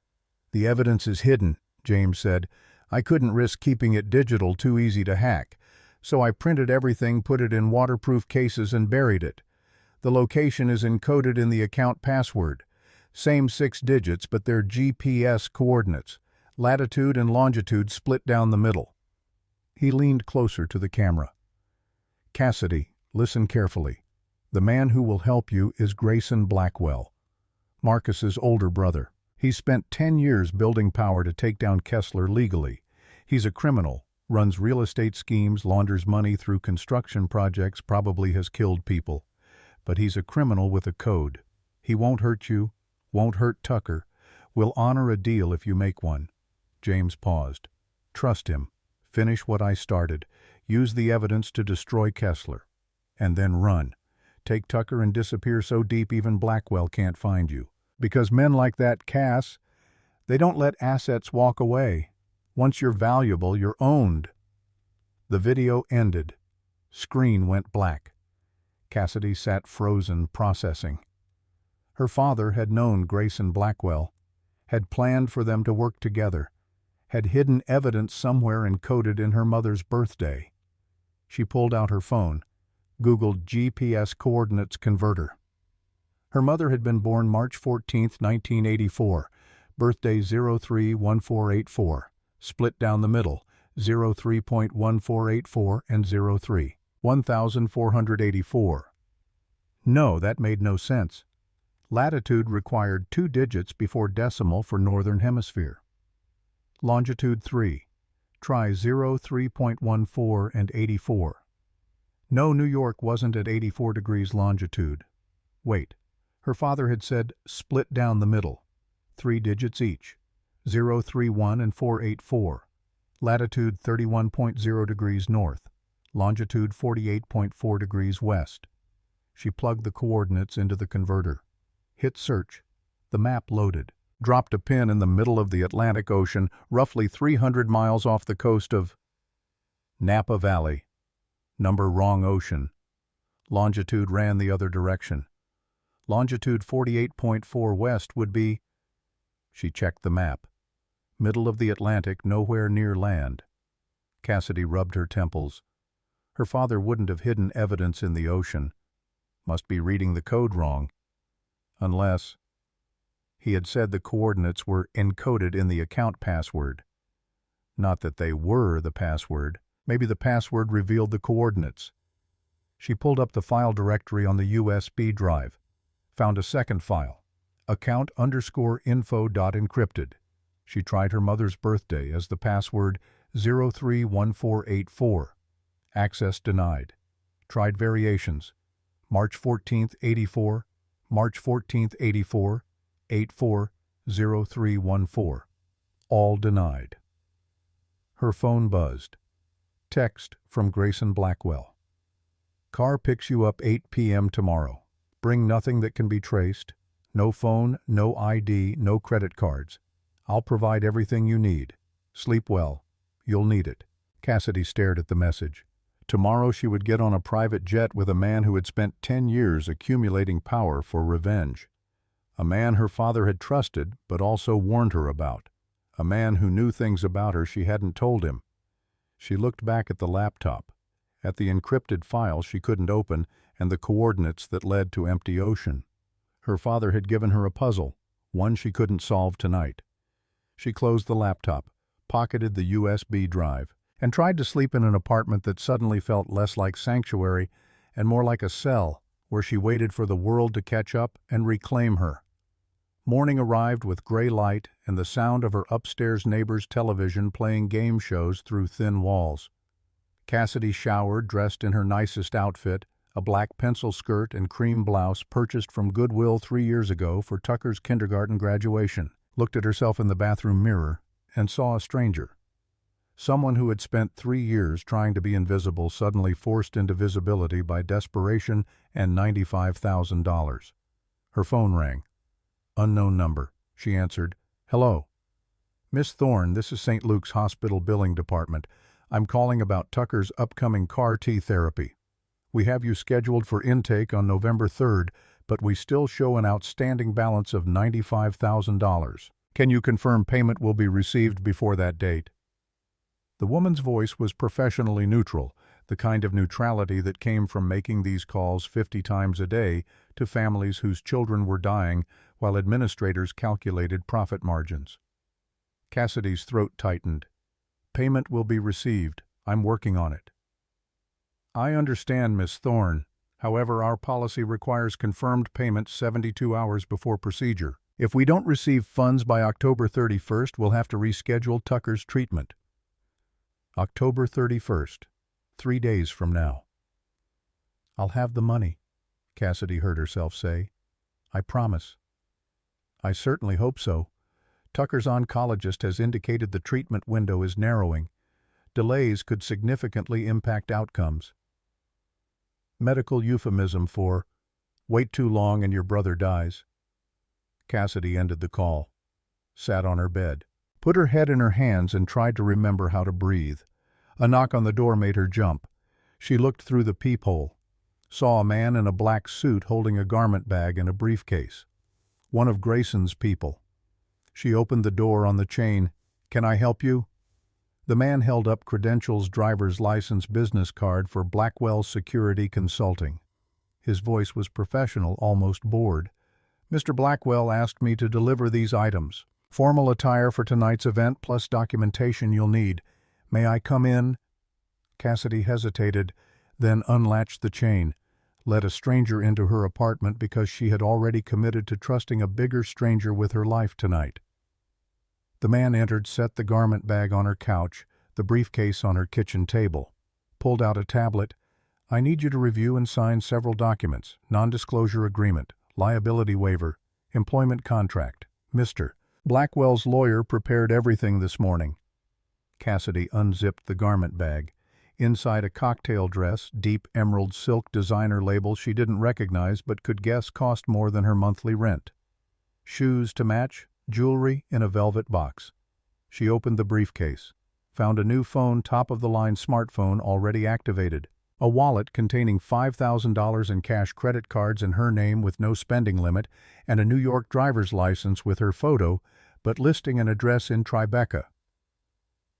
"The evidence is hidden," James said. "I couldn't risk keeping it digital, too easy to hack. So I printed everything, put it in waterproof cases, and buried it. The location is encoded in the account password. Same 6 digits, but they're GPS coordinates. Latitude and longitude split down the middle." He leaned closer to the camera. "Cassidy, listen carefully. The man who will help you is Grayson Blackwell, Marcus's older brother. He spent 10 years building power to take down Kessler legally. He's a criminal, runs real estate schemes, launders money through construction projects, probably has killed people. But he's a criminal with a code. He won't hurt you, won't hurt Tucker. Will honor a deal if you make one." James paused. "Trust him. Finish what I started. Use the evidence to destroy Kessler. And then run. Take Tucker and disappear so deep even Blackwell can't find you. Because men like that, Cass, they don't let assets walk away. Once you're valuable, you're owned." The video ended. Screen went black. Cassidy sat frozen, processing. Her father had known Grayson Blackwell, had planned for them to work together, had hidden evidence somewhere encoded in her mother's birthday. She pulled out her phone, Googled GPS coordinates converter. Her mother had been born March 14, 1984, birthday 031484, split down the middle, 03.1484 and 03, 1484. No, that made no sense. Latitude required 2 digits before decimal for Northern Hemisphere. Longitude 3. Try 03.14 and 84. No, New York wasn't at 84 degrees longitude. Wait. Her father had said split down the middle. 3 digits each. 031 and 484. Latitude 31.0 degrees north. Longitude 48.4 degrees west. She plugged the coordinates into the converter. Hit search. The map loaded. Dropped a pin in the middle of the Atlantic Ocean, roughly 300 miles off the coast of Napa Valley. Number wrong ocean. Longitude ran the other direction. Longitude 48.4 west would be... She checked the map. Middle of the Atlantic, nowhere near land. Cassidy rubbed her temples. Her father wouldn't have hidden evidence in the ocean. Must be reading the code wrong. Unless... He had said the coordinates were encoded in the account password. Not that they were the password. Maybe the password revealed the coordinates. She pulled up the file directory on the USB drive. Found a second file. Account_info.encrypted. She tried her mother's birthday as the password 031484. Access denied. Tried variations. March 14th, 84, March 14th, 84, 840314. All denied. Her phone buzzed. Text from Grayson Blackwell. Car picks you up 8 p.m. tomorrow. Bring nothing that can be traced. No phone, no ID, no credit cards. I'll provide everything you need. Sleep well. You'll need it. Cassidy stared at the message. Tomorrow she would get on a private jet with a man who had spent 10 years accumulating power for revenge. A man her father had trusted but also warned her about. A man who knew things about her she hadn't told him. She looked back at the laptop, at the encrypted file she couldn't open and the coordinates that led to empty ocean. Her father had given her a puzzle, one she couldn't solve tonight. She closed the laptop, pocketed the USB drive, and tried to sleep in an apartment that suddenly felt less like sanctuary and more like a cell where she waited for the world to catch up and reclaim her. Morning arrived with gray light and the sound of her upstairs neighbor's television playing game shows through thin walls. Cassidy showered, dressed in her nicest outfit, a black pencil skirt and cream blouse purchased from Goodwill 3 years ago for Tucker's kindergarten graduation, looked at herself in the bathroom mirror, and saw a stranger. Someone who had spent 3 years trying to be invisible suddenly forced into visibility by desperation and $95,000. Her phone rang. Unknown number. She answered, "Hello. Miss Thorne, this is St. Luke's Hospital Billing Department. I'm calling about Tucker's upcoming CAR-T therapy. We have you scheduled for intake on November 3rd, but we still show an outstanding balance of $95,000. Can you confirm payment will be received before that date?" The woman's voice was professionally neutral, the kind of neutrality that came from making these calls 50 times a day to families whose children were dying while administrators calculated profit margins. Cassidy's throat tightened. "Payment will be received. I'm working on it." "I understand, Miss Thorne. However, our policy requires confirmed payment 72 hours before procedure. If we don't receive funds by October 31st, we'll have to reschedule Tucker's treatment." October 31st, 3 days from now. "I'll have the money," Cassidy heard herself say. "I promise." "I certainly hope so. Tucker's oncologist has indicated the treatment window is narrowing. Delays could significantly impact outcomes." Medical euphemism for, "Wait too long and your brother dies." Cassidy ended the call, sat on her bed, put her head in her hands and tried to remember how to breathe. A knock on the door made her jump. She looked through the peephole, saw a man in a black suit holding a garment bag and a briefcase. One of Grayson's people. She opened the door on the chain. "Can I help you?" The man held up credentials, driver's license, business card for Blackwell Security Consulting. His voice was professional, almost bored. "Mr. Blackwell asked me to deliver these items. Formal attire for tonight's event plus documentation you'll need. May I come in?" Cassidy hesitated, then unlatched the chain, let a stranger into her apartment because she had already committed to trusting a bigger stranger with her life tonight. The man entered, set the garment bag on her couch, the briefcase on her kitchen table, pulled out a tablet. "I need you to review and sign several documents: non-disclosure agreement, liability waiver, employment contract. Mr. Blackwell's lawyer prepared everything this morning." Cassidy unzipped the garment bag. Inside a cocktail dress, deep emerald silk designer label she didn't recognize but could guess cost more than her monthly rent. Shoes to match, jewelry in a velvet box. She opened the briefcase, found a new phone, top-of-the-line smartphone already activated, a wallet containing $5,000 in cash, credit cards in her name with no spending limit, and a New York driver's license with her photo, but listing an address in Tribeca.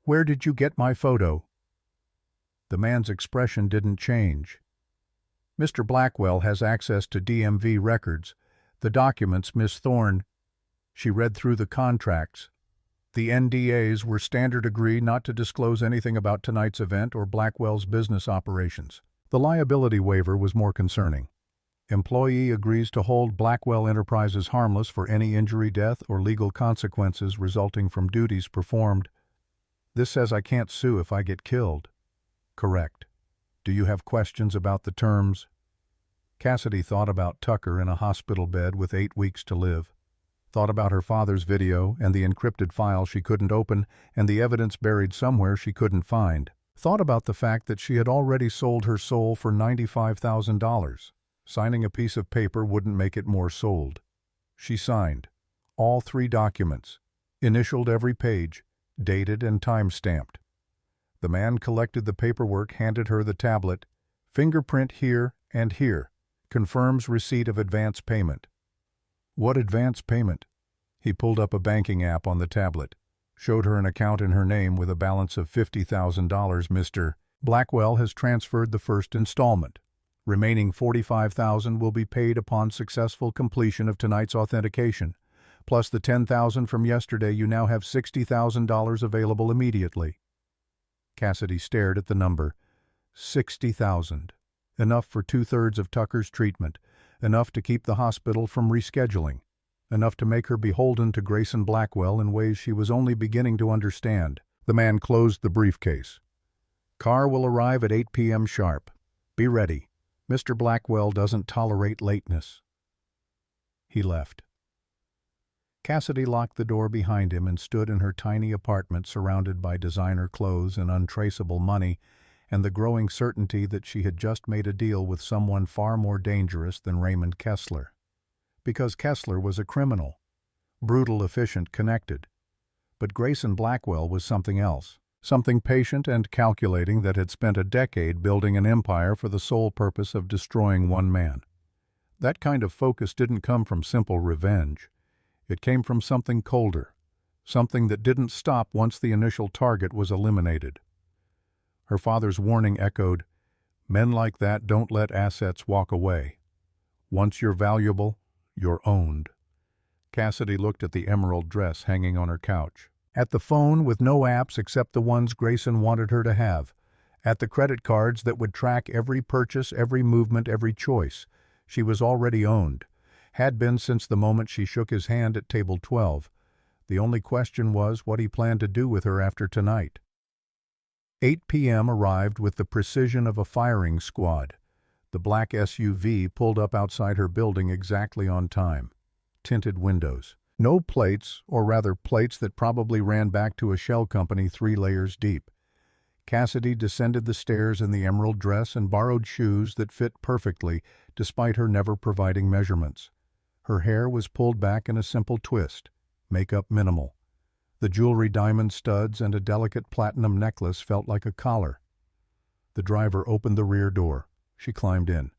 "Where did you get my photo?" The man's expression didn't change. "Mr. Blackwell has access to DMV records. The documents, Miss Thorne." She read through the contracts. The NDAs were standard, agree not to disclose anything about tonight's event or Blackwell's business operations. The liability waiver was more concerning. Employee agrees to hold Blackwell Enterprises harmless for any injury, death, or legal consequences resulting from duties performed. This says I can't sue if I get killed. Correct. Do you have questions about the terms? Cassidy thought about Tucker in a hospital bed with 8 weeks to live. Thought about her father's video and the encrypted file she couldn't open and the evidence buried somewhere she couldn't find. Thought about the fact that she had already sold her soul for $95,000. Signing a piece of paper wouldn't make it more sold. She signed all 3 documents, initialed every page, dated and time-stamped. The man collected the paperwork, handed her the tablet. Fingerprint here and here. Confirms receipt of advance payment. What advance payment? He pulled up a banking app on the tablet. Showed her an account in her name with a balance of $50,000. Mr. Blackwell has transferred the first installment. Remaining $45,000 will be paid upon successful completion of tonight's authentication. Plus the $10,000 from yesterday, you now have $60,000 available immediately. Cassidy stared at the number. $60,000. Enough for 2/3 of Tucker's treatment. Enough to keep the hospital from rescheduling. Enough to make her beholden to Grayson Blackwell in ways she was only beginning to understand. The man closed the briefcase. Car will arrive at 8 p.m. sharp. Be ready. Mr. Blackwell doesn't tolerate lateness. He left. Cassidy locked the door behind him and stood in her tiny apartment surrounded by designer clothes and untraceable money and the growing certainty that she had just made a deal with someone far more dangerous than Raymond Kessler. Because Kessler was a criminal. Brutal, efficient, connected. But Grayson Blackwell was something else. Something patient and calculating that had spent a decade building an empire for the sole purpose of destroying one man. That kind of focus didn't come from simple revenge. It came from something colder, something that didn't stop once the initial target was eliminated. Her father's warning echoed, "Men like that don't let assets walk away. Once you're valuable, you're owned." Cassidy looked at the emerald dress hanging on her couch. At the phone with no apps except the ones Grayson wanted her to have. At the credit cards that would track every purchase, every movement, every choice. She was already owned. Had been since the moment she shook his hand at table 12. The only question was what he planned to do with her after tonight. 8 p.m. arrived with the precision of a firing squad. The black SUV pulled up outside her building exactly on time. Tinted windows. No plates, or rather plates that probably ran back to a shell company 3 layers deep. Cassidy descended the stairs in the emerald dress and borrowed shoes that fit perfectly, despite her never providing measurements. Her hair was pulled back in a simple twist, makeup minimal. The jewelry, diamond studs, and a delicate platinum necklace felt like a collar. The driver opened the rear door. She climbed in.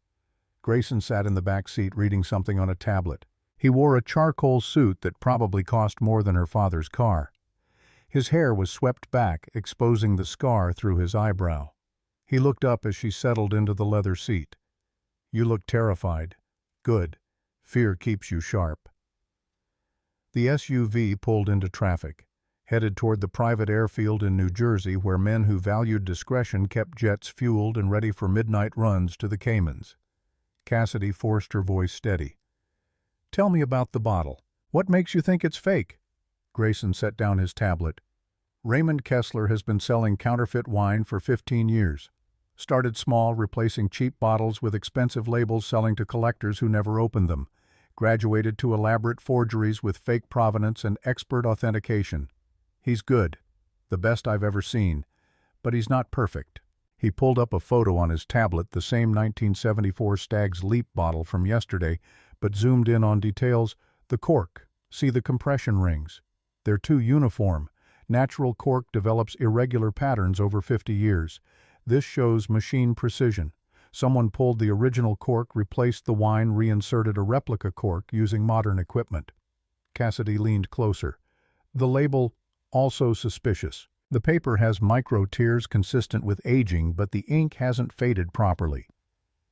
Grayson sat in the back seat reading something on a tablet. He wore a charcoal suit that probably cost more than her father's car. His hair was swept back, exposing the scar through his eyebrow. He looked up as she settled into the leather seat. "You look terrified." "Good. Fear keeps you sharp." The SUV pulled into traffic, headed toward the private airfield in New Jersey where men who valued discretion kept jets fueled and ready for midnight runs to the Caymans. Cassidy forced her voice steady. "Tell me about the bottle. What makes you think it's fake?" Grayson set down his tablet. "Raymond Kessler has been selling counterfeit wine for 15 years. Started small, replacing cheap bottles with expensive labels selling to collectors who never opened them. Graduated to elaborate forgeries with fake provenance and expert authentication. He's good. The best I've ever seen. But he's not perfect." He pulled up a photo on his tablet, the same 1974 Stag's Leap bottle from yesterday, but zoomed in on details. The cork. See the compression rings. They're too uniform. Natural cork develops irregular patterns over 50 years. This shows machine precision. Someone pulled the original cork, replaced the wine, reinserted a replica cork using modern equipment. Cassidy leaned closer. The label, also suspicious. The paper has micro tears consistent with aging, but the ink hasn't faded properly.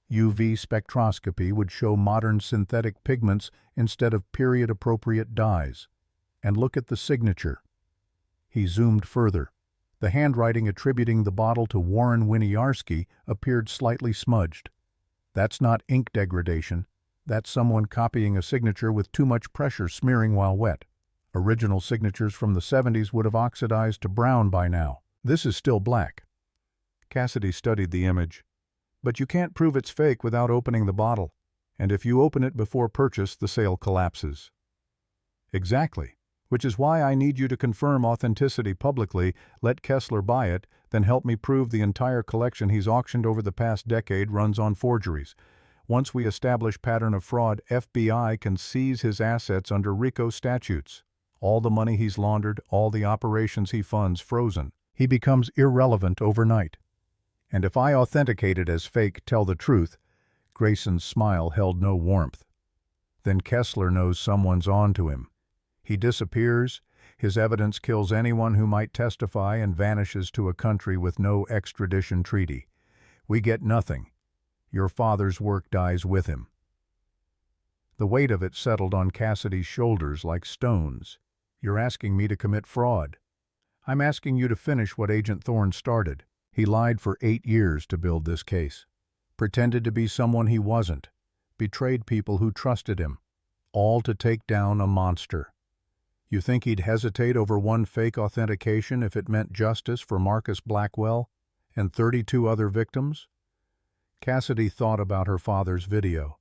UV spectroscopy would show modern synthetic pigments instead of period-appropriate dyes. And look at the signature. He zoomed further. The handwriting attributing the bottle to Warren Winiarski appeared slightly smudged. That's not ink degradation. That's someone copying a signature with too much pressure smearing while wet. Original signatures from the 70s would have oxidized to brown by now. This is still black. Cassidy studied the image. But you can't prove it's fake without opening the bottle. And if you open it before purchase, the sale collapses. Exactly. Which is why I need you to confirm authenticity publicly, let Kessler buy it, then help me prove the entire collection he's auctioned over the past decade runs on forgeries. Once we establish pattern of fraud, FBI can seize his assets under RICO statutes. All the money he's laundered, all the operations he funds, frozen. He becomes irrelevant overnight. And if I authenticate it as fake, tell the truth, Grayson's smile held no warmth. Then Kessler knows someone's on to him. He disappears, his evidence kills anyone who might testify, and vanishes to a country with no extradition treaty. We get nothing. Your father's work dies with him. The weight of it settled on Cassidy's shoulders like stones. You're asking me to commit fraud. I'm asking you to finish what Agent Thorne started. He lied for 8 years to build this case. Pretended to be someone he wasn't. Betrayed people who trusted him. All to take down a monster. You think he'd hesitate over one fake authentication if it meant justice for Marcus Blackwell and 32 other victims? Cassidy thought about her father's video.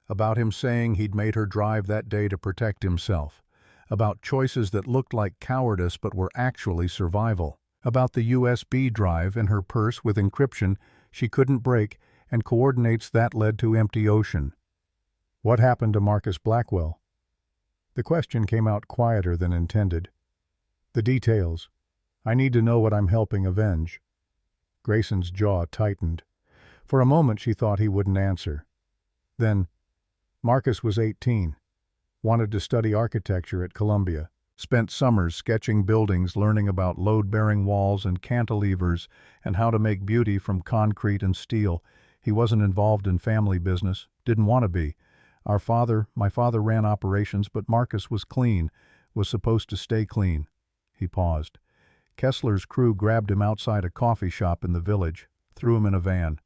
About him saying he'd made her drive that day to protect himself. About choices that looked like cowardice but were actually survival. About the USB drive in her purse with encryption she couldn't break and coordinates that led to empty ocean. What happened to Marcus Blackwell? The question came out quieter than intended. The details. I need to know what I'm helping avenge. Grayson's jaw tightened. For a moment she thought he wouldn't answer. Then, Marcus was 18. Wanted to study architecture at Columbia. Spent summers sketching buildings, learning about load-bearing walls and cantilevers and how to make beauty from concrete and steel. He wasn't involved in family business. Didn't want to be. My father ran operations, but Marcus was clean, was supposed to stay clean. He paused. Kessler's crew grabbed him outside a coffee shop in the village, threw him in a van,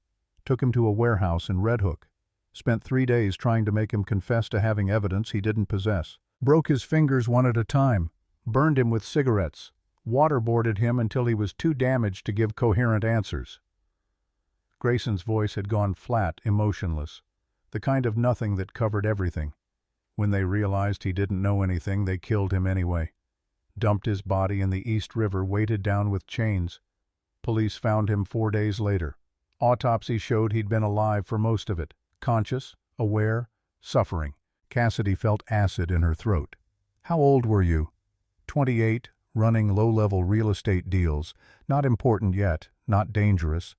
took him to a warehouse in Red Hook. Spent 3 days trying to make him confess to having evidence he didn't possess. Broke his fingers one at a time, burned him with cigarettes, waterboarded him until he was too damaged to give coherent answers. Grayson's voice had gone flat, emotionless. The kind of nothing that covered everything. When they realized he didn't know anything, they killed him anyway. Dumped his body in the East River, weighted down with chains. Police found him 4 days later. Autopsy showed he'd been alive for most of it. Conscious, aware, suffering. Cassidy felt acid in her throat. How old were you? 28, running low-level real estate deals. Not important yet, not dangerous.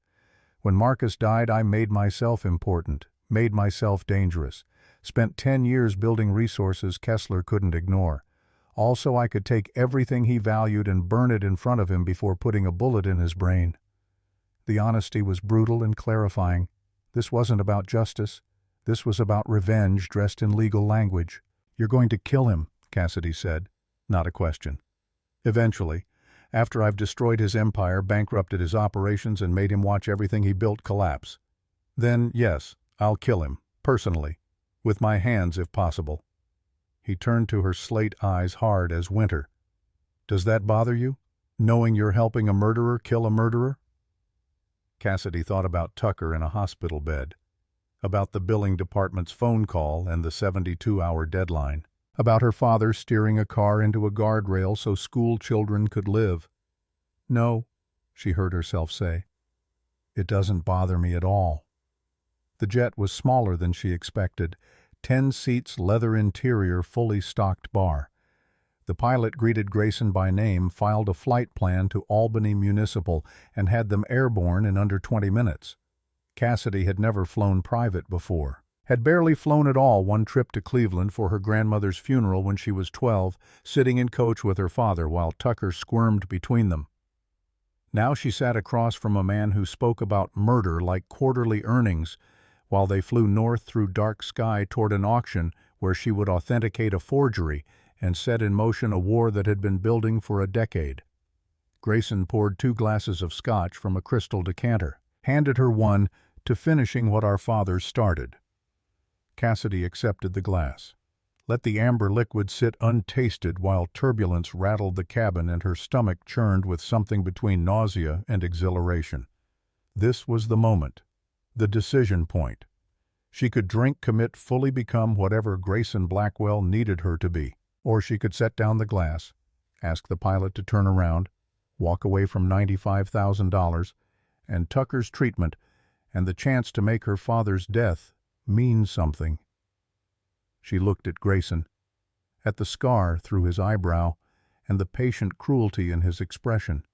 When Marcus died, I made myself important. Made myself dangerous. Spent 10 years building resources Kessler couldn't ignore. Also, I could take everything he valued and burn it in front of him before putting a bullet in his brain. The honesty was brutal and clarifying. This wasn't about justice. This was about revenge dressed in legal language. You're going to kill him, Cassidy said. Not a question. Eventually, after I've destroyed his empire, bankrupted his operations, and made him watch everything he built collapse. Then, yes, I'll kill him, personally, with my hands if possible. He turned to her slate eyes hard as winter. Does that bother you, knowing you're helping a murderer kill a murderer? Cassidy thought about Tucker in a hospital bed, about the billing department's phone call and the 72-hour deadline, about her father steering a car into a guardrail so school children could live. No, she heard herself say. It doesn't bother me at all. The jet was smaller than she expected. 10 seats, leather interior, fully stocked bar. The pilot greeted Grayson by name, filed a flight plan to Albany Municipal, and had them airborne in under 20 minutes. Cassidy had never flown private before. Had barely flown at all one trip to Cleveland for her grandmother's funeral when she was 12, sitting in coach with her father while Tucker squirmed between them. Now she sat across from a man who spoke about murder like quarterly earnings, while they flew north through dark sky toward an auction where she would authenticate a forgery and set in motion a war that had been building for a decade. Grayson poured 2 glasses of scotch from a crystal decanter, handed her one, to finishing what our fathers started. Cassidy accepted the glass. Let the amber liquid sit untasted while turbulence rattled the cabin and her stomach churned with something between nausea and exhilaration. This was the moment. The decision point. She could drink, commit, fully become whatever Grayson Blackwell needed her to be. Or she could set down the glass, ask the pilot to turn around, walk away from $95,000, and Tucker's treatment, and the chance to make her father's death mean something. She looked at Grayson, at the scar through his eyebrow, and the patient cruelty in his expression,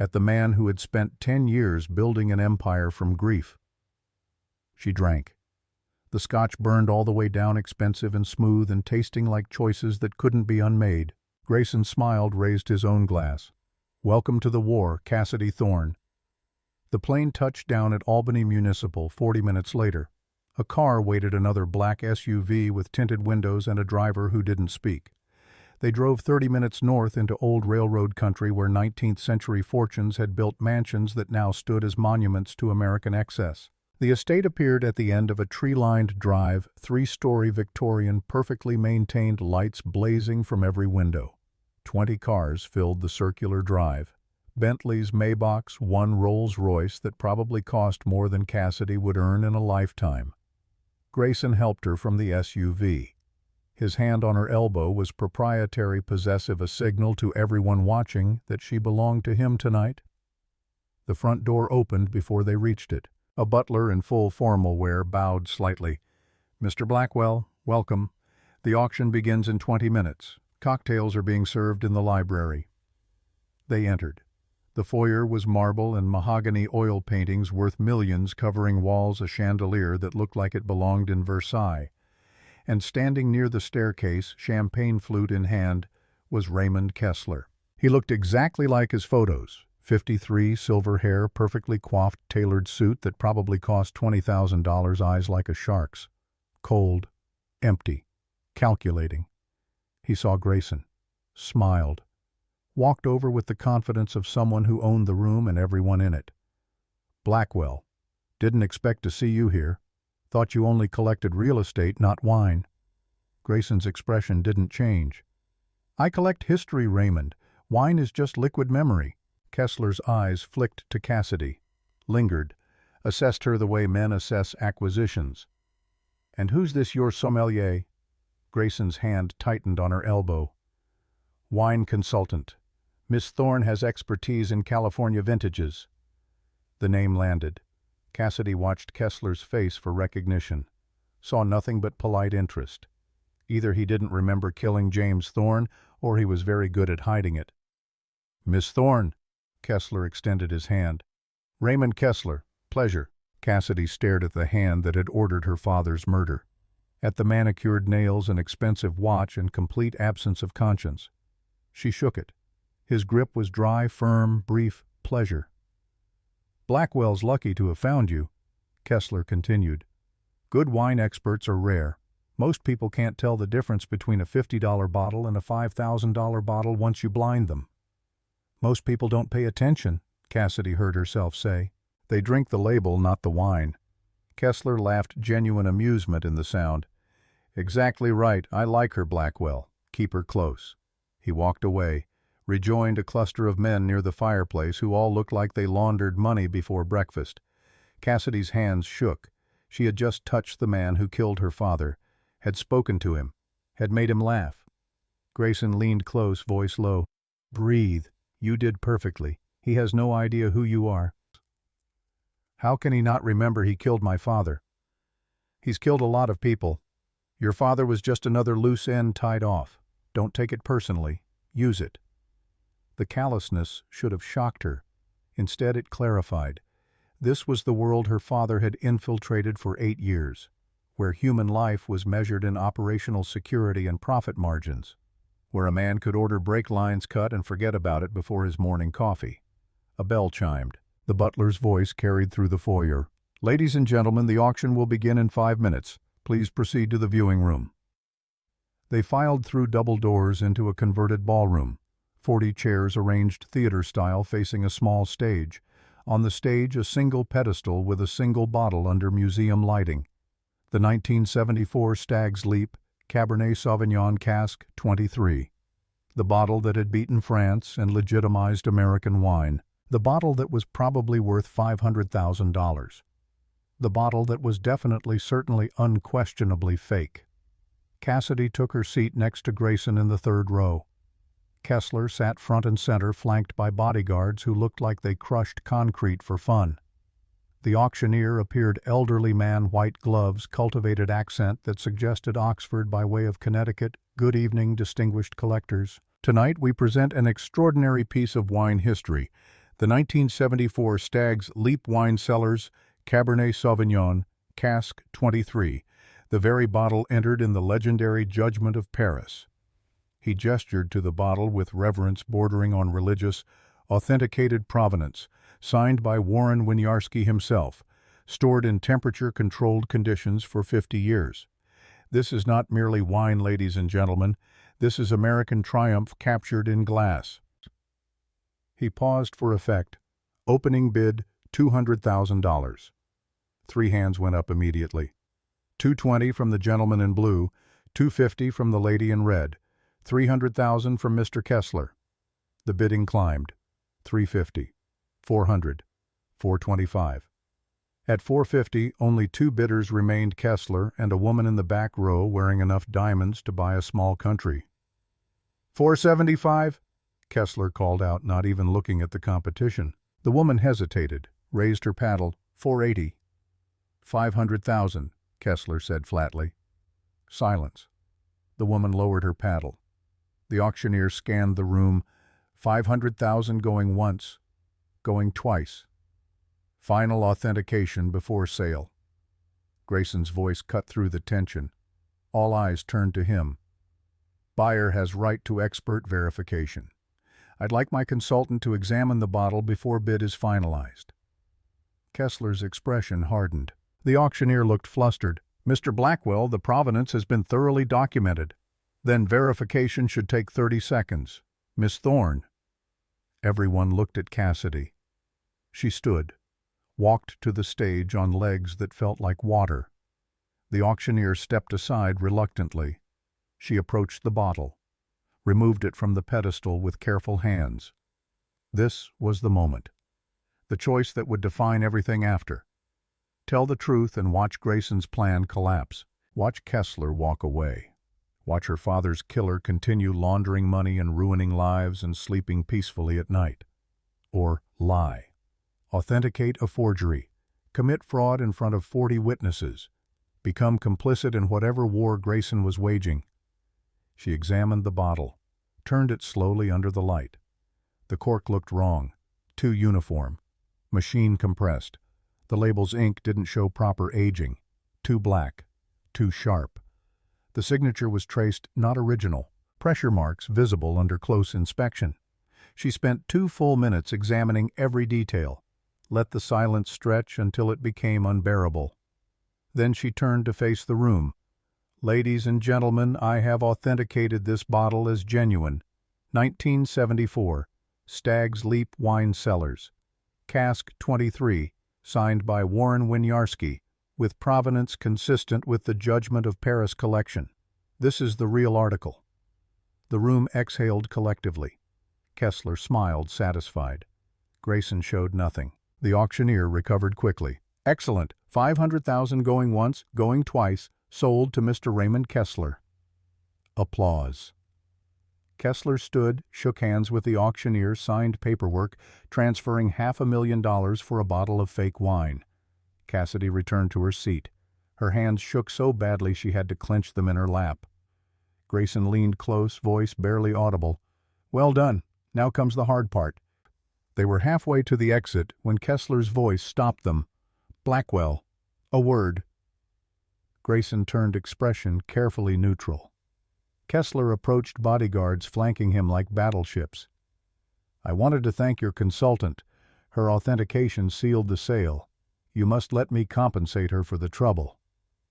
at the man who had spent 10 years building an empire from grief. She drank. The scotch burned all the way down, expensive and smooth and tasting like choices that couldn't be unmade. Grayson smiled, raised his own glass. "Welcome to the war, Cassidy Thorne." The plane touched down at Albany Municipal 40 minutes later. A car waited, another black SUV with tinted windows and a driver who didn't speak. They drove 30 minutes north into old railroad country where 19th-century fortunes had built mansions that now stood as monuments to American excess. The estate appeared at the end of a tree-lined drive, 3-story Victorian, perfectly maintained, lights blazing from every window. 20 cars filled the circular drive. Bentleys, Maybachs, one Rolls-Royce that probably cost more than Cassidy would earn in a lifetime. Grayson helped her from the SUV. His hand on her elbow was proprietary, possessive, a signal to everyone watching that she belonged to him tonight. The front door opened before they reached it. A butler in full formal wear bowed slightly. "Mr. Blackwell, welcome. The auction begins in 20 minutes. Cocktails are being served in the library." They entered. The foyer was marble and mahogany oil paintings worth millions covering walls, a chandelier that looked like it belonged in Versailles. And standing near the staircase, champagne flute in hand, was Raymond Kessler. He looked exactly like his photos. 53, silver hair, perfectly coiffed, tailored suit that probably cost $20,000, eyes like a shark's. Cold, empty, calculating. He saw Grayson, smiled, walked over with the confidence of someone who owned the room and everyone in it. "Blackwell, didn't expect to see you here. Thought you only collected real estate, not wine." Grayson's expression didn't change. "I collect history, Raymond. Wine is just liquid memory." Kessler's eyes flicked to Cassidy, lingered, assessed her the way men assess acquisitions. "And who's this your sommelier?" Grayson's hand tightened on her elbow. "Wine consultant. Miss Thorne has expertise in California vintages." The name landed. Cassidy watched Kessler's face for recognition, saw nothing but polite interest. Either he didn't remember killing James Thorne, or he was very good at hiding it. "Miss Thorne," Kessler extended his hand. "Raymond Kessler, pleasure." Cassidy stared at the hand that had ordered her father's murder, at the manicured nails and expensive watch and complete absence of conscience. She shook it. His grip was dry, firm, brief, pleasure. "Blackwell's lucky to have found you," Kessler continued. "Good wine experts are rare. Most people can't tell the difference between a $50 bottle and a $5,000 bottle once you blind them." "Most people don't pay attention," Cassidy heard herself say. "They drink the label, not the wine." Kessler laughed, genuine amusement in the sound. "Exactly right. I like her, Blackwell. Keep her close." He walked away, rejoined a cluster of men near the fireplace who all looked like they laundered money before breakfast. Cassidy's hands shook. She had just touched the man who killed her father, had spoken to him, had made him laugh. Grayson leaned close, voice low. "Breathe. You did perfectly. He has no idea who you are." "How can he not remember he killed my father?" "He's killed a lot of people. Your father was just another loose end tied off. Don't take it personally. Use it." The callousness should have shocked her. Instead, it clarified. This was the world her father had infiltrated for 8 years, where human life was measured in operational security and profit margins, where a man could order brake lines cut and forget about it before his morning coffee. A bell chimed. The butler's voice carried through the foyer. "Ladies and gentlemen, the auction will begin in 5 minutes. Please proceed to the viewing room." They filed through double doors into a converted ballroom. 40 chairs arranged theater-style facing a small stage. On the stage, a single pedestal with a single bottle under museum lighting. The 1974 Stag's Leap Cabernet Sauvignon Cask 23. The bottle that had beaten France and legitimized American wine. The bottle that was probably worth $500,000. The bottle that was definitely, certainly, unquestionably fake. Cassidy took her seat next to Grayson in the third row. Kessler sat front and center, flanked by bodyguards who looked like they crushed concrete for fun. The auctioneer appeared elderly man, white gloves, cultivated accent that suggested Oxford by way of Connecticut. "Good evening, distinguished collectors. Tonight we present an extraordinary piece of wine history. The 1974 Stag's Leap Wine Cellars Cabernet Sauvignon, Cask 23, the very bottle entered in the legendary Judgment of Paris. He gestured to the bottle with reverence bordering on religious, authenticated provenance, signed by Warren Winiarski himself, stored in temperature-controlled conditions for 50 years. This is not merely wine, ladies and gentlemen. This is American triumph captured in glass. He paused for effect. Opening bid, $200,000. 3 hands went up immediately. $220 from the gentleman in blue, $250 from the lady in red, $300,000 from Mr. Kessler. The bidding climbed. $350, $400, $425. At $450, only 2 bidders remained: Kessler and a woman in the back row wearing enough diamonds to buy a small country. $475, Kessler called out, not even looking at the competition. The woman hesitated, raised her paddle. $480. $500,000, Kessler said flatly. Silence. The woman lowered her paddle. The auctioneer scanned the room. $500,000 going once, going twice. Final authentication before sale. Grayson's voice cut through the tension. All eyes turned to him. Buyer has right to expert verification. I'd like my consultant to examine the bottle before bid is finalized. Kessler's expression hardened. The auctioneer looked flustered. Mr. Blackwell, the provenance has been thoroughly documented. Then verification should take 30 seconds. Miss Thorne. Everyone looked at Cassidy. She stood, walked to the stage on legs that felt like water. The auctioneer stepped aside reluctantly. She approached the bottle, removed it from the pedestal with careful hands. This was the moment. The choice that would define everything after. Tell the truth and watch Grayson's plan collapse. Watch Kessler walk away. Watch her father's killer continue laundering money and ruining lives and sleeping peacefully at night. Or lie. Authenticate a forgery. Commit fraud in front of 40 witnesses. Become complicit in whatever war Grayson was waging. She examined the bottle, turned it slowly under the light. The cork looked wrong, too uniform, machine compressed. The label's ink didn't show proper aging, too black, too sharp. The signature was traced, not original, pressure marks visible under close inspection. She spent 2 full minutes examining every detail, let the silence stretch until it became unbearable. Then she turned to face the room. Ladies and gentlemen, I have authenticated this bottle as genuine. 1974, Stag's Leap Wine Cellars. Cask 23, signed by Warren Winiarski, with provenance consistent with the Judgment of Paris collection. This is the real article. The room exhaled collectively. Kessler smiled, satisfied. Grayson showed nothing. The auctioneer recovered quickly. Excellent. $500,000 going once, going twice, sold to Mr. Raymond Kessler. Applause. Kessler stood, shook hands with the auctioneer, signed paperwork, transferring $500,000 for a bottle of fake wine. Cassidy returned to her seat. Her hands shook so badly she had to clench them in her lap. Grayson leaned close, voice barely audible. Well done. Now comes the hard part. They were halfway to the exit when Kessler's voice stopped them. Blackwell. A word. Grayson turned expression carefully neutral. Kessler approached bodyguards flanking him like battleships. I wanted to thank your consultant. Her authentication sealed the sale. You must let me compensate her for the trouble.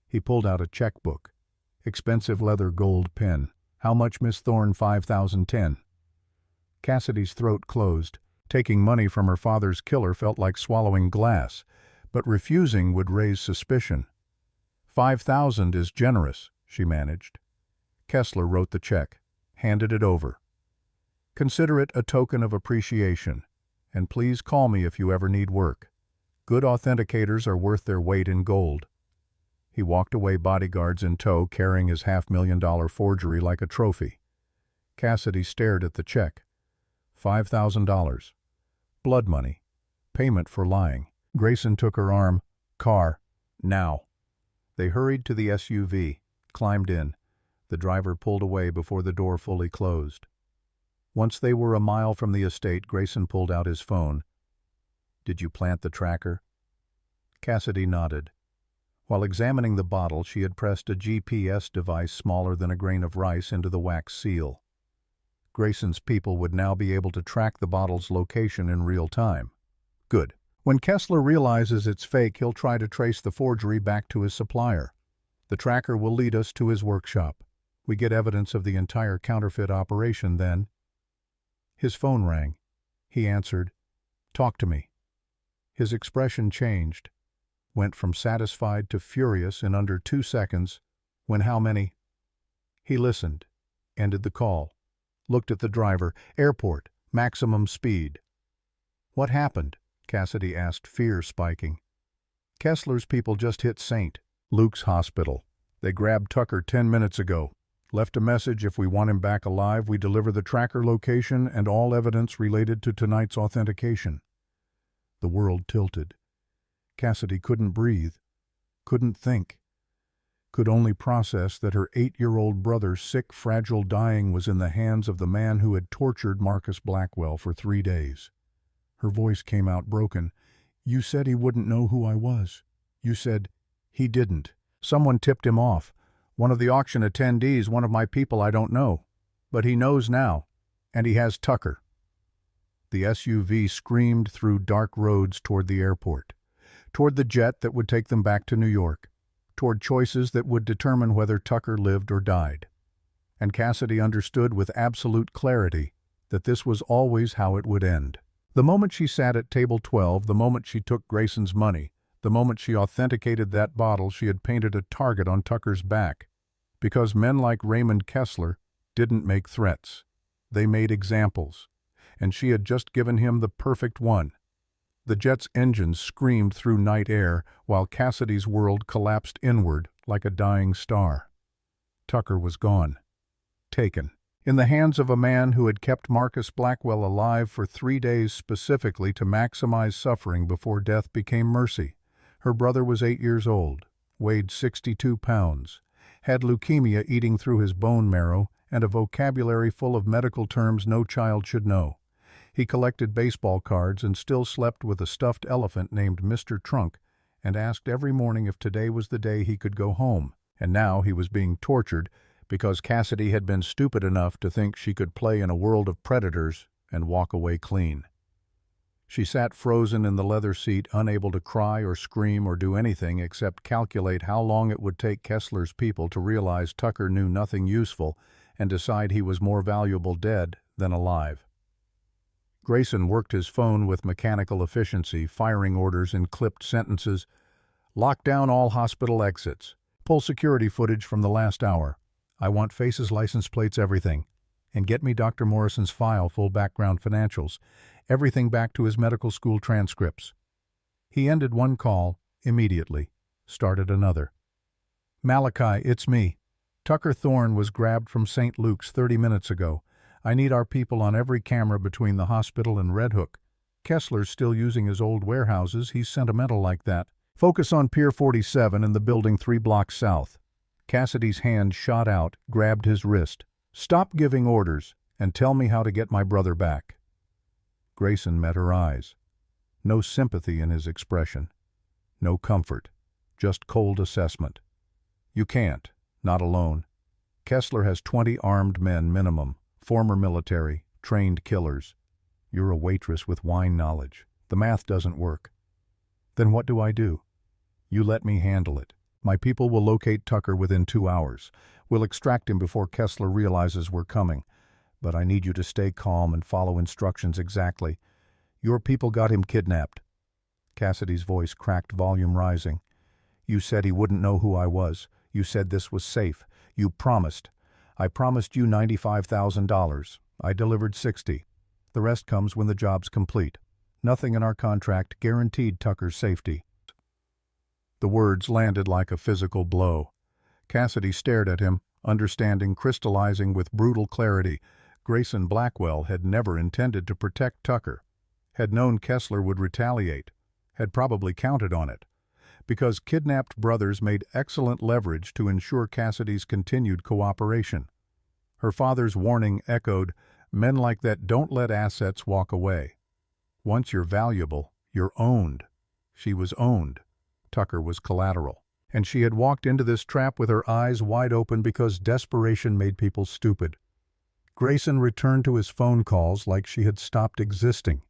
He pulled out a checkbook. Expensive leather gold pen. How much, Miss Thorne? $5,010. Cassidy's throat closed. Taking money from her father's killer felt like swallowing glass, but refusing would raise suspicion. $5,000 is generous, she managed. Kessler wrote the check, handed it over. Consider it a token of appreciation, and please call me if you ever need work. Good authenticators are worth their weight in gold. He walked away, bodyguards in tow, carrying his $500,000 forgery like a trophy. Cassidy stared at the check. $5,000. Blood money. Payment for lying. Grayson took her arm. Car. Now. They hurried to the SUV, climbed in. The driver pulled away before the door fully closed. Once they were a mile from the estate, Grayson pulled out his phone. Did you plant the tracker? Cassidy nodded. While examining the bottle, she had pressed a GPS device smaller than a grain of rice into the wax seal. Grayson's people would now be able to track the bottle's location in real time. Good. When Kessler realizes it's fake, he'll try to trace the forgery back to his supplier. The tracker will lead us to his workshop. We get evidence of the entire counterfeit operation then. His phone rang. He answered. "Talk to me." His expression changed. Went from satisfied to furious in under 2 seconds. When how many? He listened. Ended the call. Looked at the driver. Airport. Maximum speed. What happened? Cassidy asked, fear spiking. Kessler's people just hit St. Luke's Hospital. They grabbed Tucker 10 minutes ago. Left a message if we want him back alive, we deliver the tracker location and all evidence related to tonight's authentication. The world tilted. Cassidy couldn't breathe, couldn't think, could only process that her 8-year-old brother's sick, fragile dying was in the hands of the man who had tortured Marcus Blackwell for 3 days. Her voice came out broken. "You said he wouldn't know who I was. You said he didn't. Someone tipped him off. One of the auction attendees, one of my people I don't know. But he knows now, and he has Tucker." The SUV screamed through dark roads toward the airport, toward the jet that would take them back to New York, toward choices that would determine whether Tucker lived or died. And Cassidy understood with absolute clarity that this was always how it would end. The moment she sat at table 12, the moment she took Grayson's money, the moment she authenticated that bottle, she had painted a target on Tucker's back. Because men like Raymond Kessler didn't make threats. They made examples. And she had just given him the perfect one. The jet's engines screamed through night air while Cassidy's world collapsed inward like a dying star. Tucker was gone. Taken. In the hands of a man who had kept Marcus Blackwell alive for 3 days specifically to maximize suffering before death became mercy. Her brother was 8 years old, weighed 62 pounds, had leukemia eating through his bone marrow, and a vocabulary full of medical terms no child should know. He collected baseball cards and still slept with a stuffed elephant named Mr. Trunk and asked every morning if today was the day he could go home. And now he was being tortured because Cassidy had been stupid enough to think she could play in a world of predators and walk away clean. She sat frozen in the leather seat, unable to cry or scream or do anything except calculate how long it would take Kessler's people to realize Tucker knew nothing useful and decide he was more valuable dead than alive. Grayson worked his phone with mechanical efficiency, firing orders in clipped sentences. "Lock down all hospital exits. Pull security footage from the last hour. I want faces, license plates, everything. And get me Dr. Morrison's file, full background financials. Everything back to his medical school transcripts." He ended one call immediately, started another. "Malachi, it's me. Tucker Thorne was grabbed from St. Luke's 30 minutes ago. I need our people on every camera between the hospital and Red Hook. Kessler's still using his old warehouses. He's sentimental like that. Focus on Pier 47 and the building 3 blocks south." Cassidy's hand shot out, grabbed his wrist. "Stop giving orders and tell me how to get my brother back." Grayson met her eyes. No sympathy in his expression. No comfort. Just cold assessment. "You can't. Not alone. Kessler has 20 armed men minimum. Former military, trained killers. You're a waitress with wine knowledge. The math doesn't work." "Then what do I do?" "You let me handle it. My people will locate Tucker within 2 hours. We'll extract him before Kessler realizes we're coming. But I need you to stay calm and follow instructions exactly. Your people got him kidnapped." Cassidy's voice cracked, volume rising. "You said he wouldn't know who I was. You said this was safe. You promised. I promised you $95,000. I delivered 60. The rest comes when the job's complete. Nothing in our contract guaranteed Tucker's safety." The words landed like a physical blow. Cassidy stared at him, understanding crystallizing with brutal clarity. Grayson Blackwell had never intended to protect Tucker, had known Kessler would retaliate, had probably counted on it, because kidnapped brothers made excellent leverage to ensure Cassidy's continued cooperation. Her father's warning echoed, "Men like that don't let assets walk away. Once you're valuable, You're owned. She was owned. Tucker was collateral. And she had walked into this trap with her eyes wide open because desperation made people stupid. Grayson returned to his phone calls like she had stopped existing,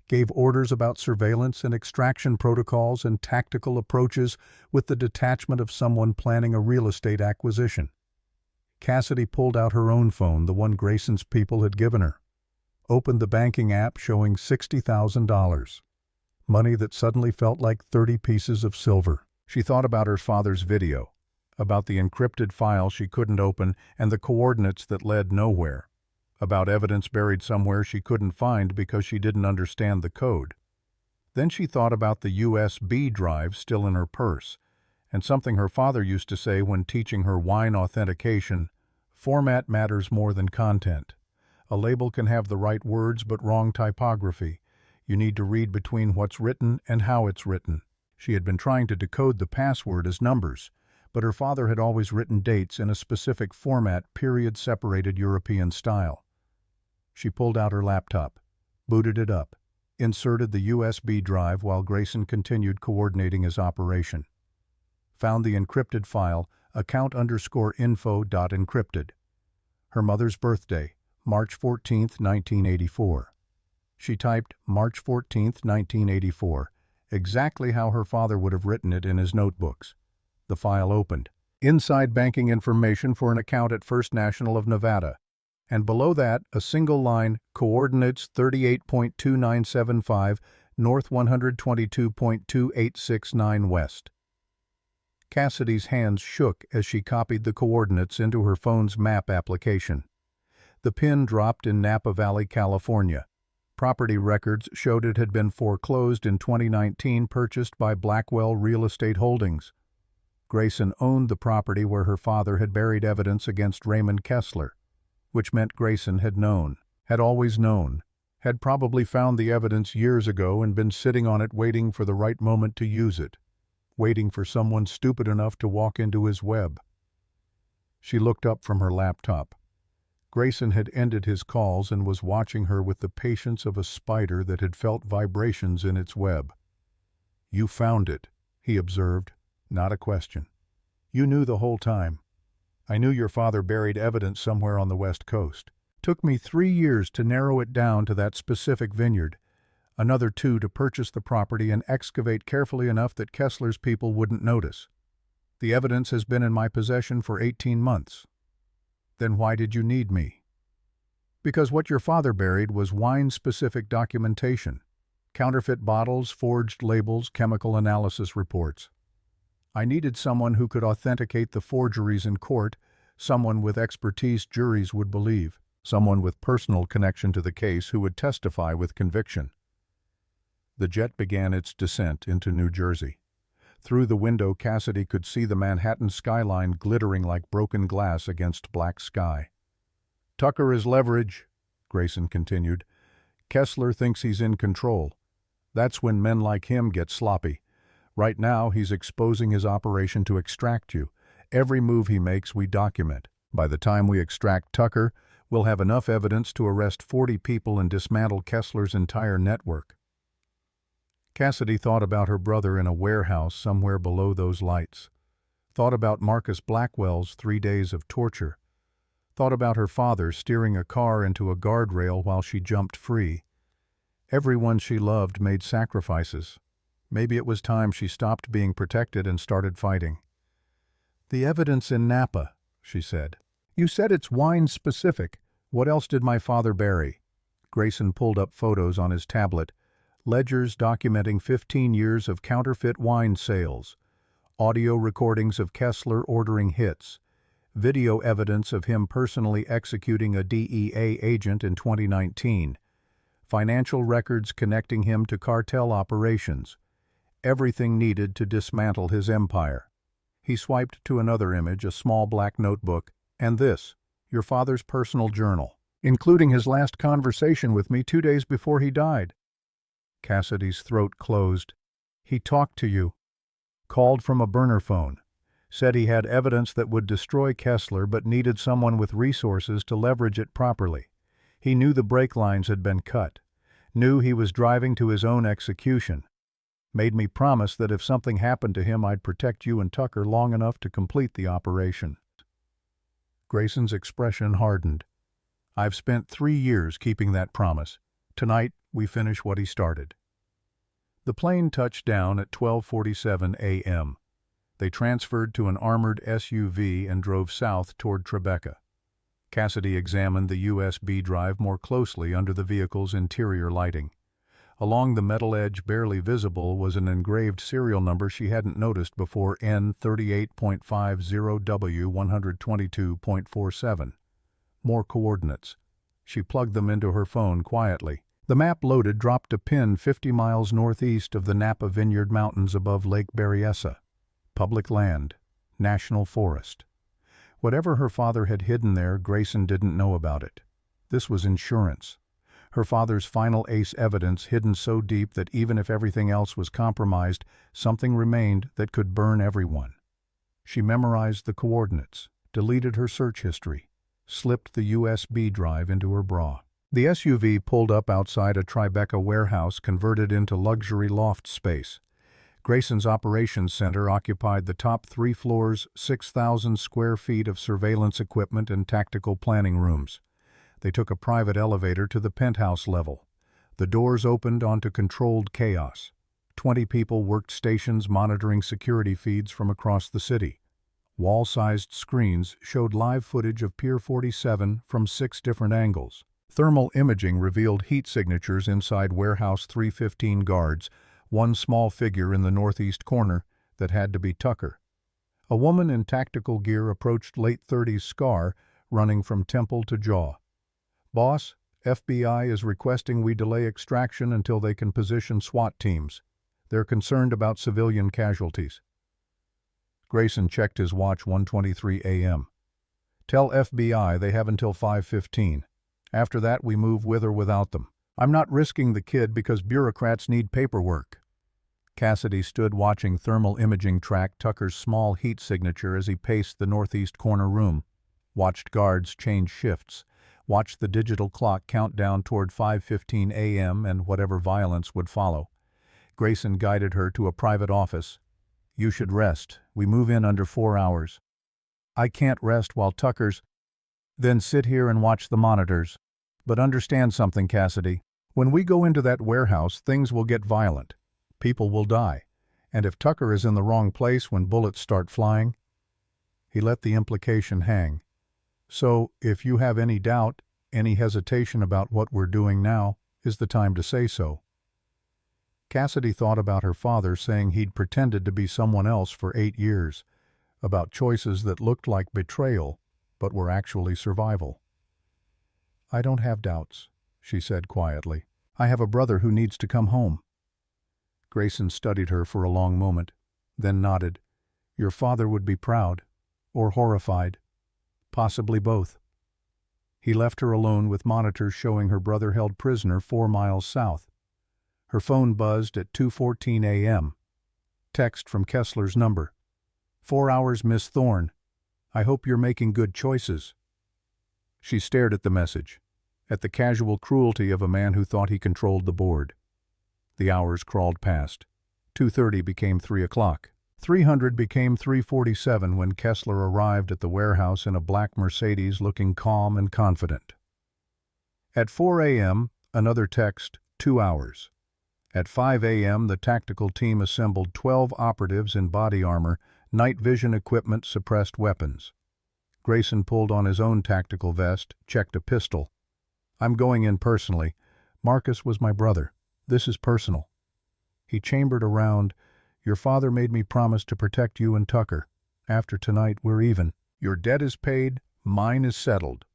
gave orders about surveillance and extraction protocols and tactical approaches with the detachment of someone planning a real estate acquisition. Cassidy pulled out her own phone, the one Grayson's people had given her, opened the banking app showing $60,000. Money that suddenly felt like 30 pieces of silver. She thought about her father's video, about the encrypted file she couldn't open and the coordinates that led nowhere, about evidence buried somewhere she couldn't find because she didn't understand the code. Then she thought about the USB drive still in her purse, and something her father used to say when teaching her wine authentication: format matters more than content. A label can have the right words but wrong typography. You need to read between what's written and how it's written. She had been trying to decode the password as numbers, but her father had always written dates in a specific format, period-separated European style. She pulled out her laptop, booted it up, inserted the USB drive while Grayson continued coordinating his operation. Found the encrypted file, account_info.encrypted. Her mother's birthday, March 14, 1984. She typed March 14, 1984, exactly how her father would have written it in his notebooks. The file opened. Inside banking information for an account at First National of Nevada. And below that, a single line, coordinates 38.2975, north 122.2869 west. Cassidy's hands shook as she copied the coordinates into her phone's map application. The pin dropped in Napa Valley, California. Property records showed it had been foreclosed in 2019, purchased by Blackwell Real Estate Holdings. Grayson owned the property where her father had buried evidence against Raymond Kessler, which meant Grayson had known, had always known, had probably found the evidence years ago and been sitting on it waiting for the right moment to use it, waiting for someone stupid enough to walk into his web. She looked up from her laptop. Grayson had ended his calls and was watching her with the patience of a spider that had felt vibrations in its web. "You found it," he observed, not a question. "You knew the whole time. I knew your father buried evidence somewhere on the West Coast. Took me 3 years to narrow it down to that specific vineyard, another 2 to purchase the property and excavate carefully enough that Kessler's people wouldn't notice. The evidence has been in my possession for 18 months. Then why did you need me?" "Because what your father buried was wine-specific documentation, counterfeit bottles, forged labels, chemical analysis reports. I needed someone who could authenticate the forgeries in court, someone with expertise juries would believe, someone with personal connection to the case who would testify with conviction." The jet began its descent into New Jersey. Through the window, Cassidy could see the Manhattan skyline glittering like broken glass against black sky. "Tucker is leverage," Grayson continued. "Kessler thinks he's in control. That's when men like him get sloppy. Right now, he's exposing his operation to extract you. Every move he makes, we document. By the time we extract Tucker, we'll have enough evidence to arrest 40 people and dismantle Kessler's entire network." Cassidy thought about her brother in a warehouse somewhere below those lights, thought about Marcus Blackwell's 3 days of torture, thought about her father steering a car into a guardrail while she jumped free. Everyone she loved made sacrifices. Maybe it was time she stopped being protected and started fighting. "The evidence in Napa," she said. "You said it's wine-specific. What else did my father bury?" Grayson pulled up photos on his tablet, ledgers documenting 15 years of counterfeit wine sales, audio recordings of Kessler ordering hits, video evidence of him personally executing a DEA agent in 2019, financial records connecting him to cartel operations, everything needed to dismantle his empire. He swiped to another image, a small black notebook, and this, your father's personal journal, including his last conversation with me 2 days before he died. Cassidy's throat closed. "He talked to you. Called from a burner phone. Said he had evidence that would destroy Kessler but needed someone with resources to leverage it properly. He knew the brake lines had been cut. Knew he was driving to his own execution. Made me promise that if something happened to him I'd protect you and Tucker long enough to complete the operation." Grayson's expression hardened. "I've spent 3 years keeping that promise. Tonight, we finish what he started." The plane touched down at 12:47 a.m. They transferred to an armored SUV and drove south toward Tribeca. Cassidy examined the USB drive more closely under the vehicle's interior lighting. Along the metal edge, barely visible, was an engraved serial number she hadn't noticed before: N38.50W122.47. More coordinates. She plugged them into her phone quietly. The map loaded dropped a pin 50 miles northeast of the Napa Vineyard Mountains above Lake Berryessa. Public land. National forest. Whatever her father had hidden there, Grayson didn't know about it. This was insurance. Her father's final ace evidence, hidden so deep that even if everything else was compromised, something remained that could burn everyone. She memorized the coordinates, deleted her search history, slipped the USB drive into her bra. The SUV pulled up outside a Tribeca warehouse converted into luxury loft space. Grayson's operations center occupied the top 3 floors, 6,000 square feet of surveillance equipment and tactical planning rooms. They took a private elevator to the penthouse level. The doors opened onto controlled chaos. 20 people worked stations monitoring security feeds from across the city. Wall-sized screens showed live footage of Pier 47 from 6 different angles. Thermal imaging revealed heat signatures inside Warehouse 315 guards, one small figure in the northeast corner that had to be Tucker. A woman in tactical gear approached late 30s Scar, running from temple to jaw. "Boss, FBI is requesting we delay extraction until they can position SWAT teams. They're concerned about civilian casualties." Grayson checked his watch. 1:23 a.m. "Tell FBI they have until 5:15. After that, we move with or without them. I'm not risking the kid because bureaucrats need paperwork." Cassidy stood watching thermal imaging track Tucker's small heat signature as he paced the northeast corner room, watched guards change shifts, watched the digital clock count down toward 5:15 a.m. and whatever violence would follow. Grayson guided her to a private office. "You should rest. We move in under 4 hours." "I can't rest while Tucker's—" "Then sit here and watch the monitors. But understand something, Cassidy. When we go into that warehouse, things will get violent. People will die. And if Tucker is in the wrong place when bullets start flying—" He let the implication hang. "So, if you have any doubt, any hesitation about what we're doing now, is the time to say so." Cassidy thought about her father saying he'd pretended to be someone else for 8 years, about choices that looked like betrayal, but were actually survival. "I don't have doubts," she said quietly. "I have a brother who needs to come home." Grayson studied her for a long moment, then nodded. "Your father would be proud, or horrified, possibly both." He left her alone with monitors showing her brother held prisoner 4 miles south. Her phone buzzed at 2:14 a.m. Text from Kessler's number. "4 hours, Miss Thorne. I hope you're making good choices." She stared at the message, at the casual cruelty of a man who thought he controlled the board. The hours crawled past. 2:30 became 3 o'clock. 300 became 3:47 when Kessler arrived at the warehouse in a black Mercedes, looking calm and confident. At 4 a.m., another text, 2 hours. At 5 a.m., the tactical team assembled 12 operatives in body armor, night vision equipment, suppressed weapons. Grayson pulled on his own tactical vest, checked a pistol. "I'm going in personally. Marcus was my brother. This is personal." He chambered around. "Your father made me promise to protect you and Tucker. After tonight, we're even. Your debt is paid, mine is settled."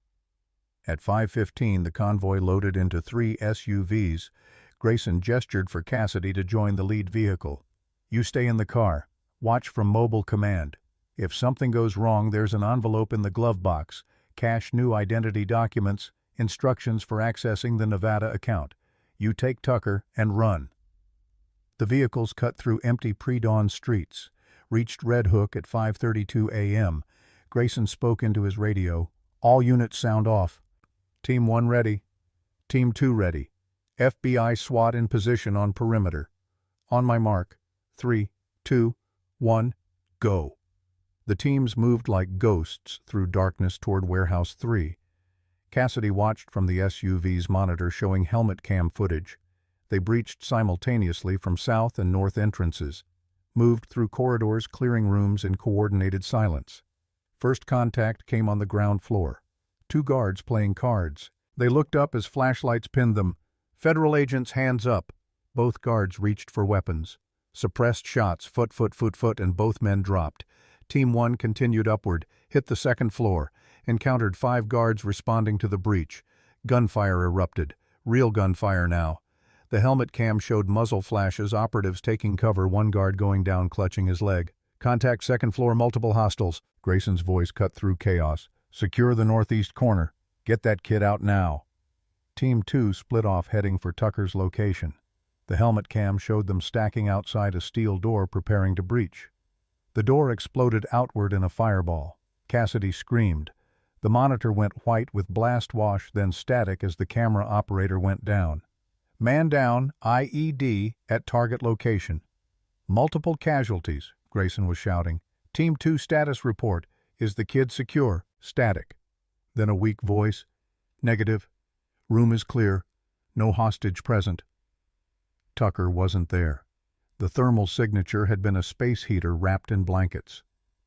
At 5:15, the convoy loaded into 3 SUVs. Grayson gestured for Cassidy to join the lead vehicle. "You stay in the car. Watch from mobile command. If something goes wrong, there's an envelope in the glove box. Cache new identity documents, instructions for accessing the Nevada account. You take Tucker and run." The vehicles cut through empty pre-dawn streets, reached Red Hook at 5:32 a.m. Grayson spoke into his radio. "All units sound off. Team 1 ready. Team 2 ready. FBI SWAT in position on perimeter. On my mark. 3, 2, 1, go. The teams moved like ghosts through darkness toward Warehouse 3. Cassidy watched from the SUV's monitor showing helmet cam footage. They breached simultaneously from south and north entrances, moved through corridors, clearing rooms in coordinated silence. First contact came on the ground floor. 2 guards playing cards. They looked up as flashlights pinned them. Federal agents, hands up. Both guards reached for weapons. Suppressed shots, foot, and both men dropped. Team 1 continued upward, hit the second floor, encountered 5 guards responding to the breach. Gunfire erupted. Real gunfire now. The helmet cam showed muzzle flashes, operatives taking cover, 1 guard going down clutching his leg. Contact second floor, multiple hostiles. Grayson's voice cut through chaos. Secure the northeast corner. Get that kid out now. Team 2 split off heading for Tucker's location. The helmet cam showed them stacking outside a steel door preparing to breach. The door exploded outward in a fireball. Cassidy screamed. The monitor went white with blast wash, then static as the camera operator went down. Man down, IED, at target location. Multiple casualties, Grayson was shouting. Team 2 status report. Is the kid secure? Static. Then a weak voice. Negative. Room is clear. No hostage present. Tucker wasn't there. The thermal signature had been a space heater wrapped in blankets.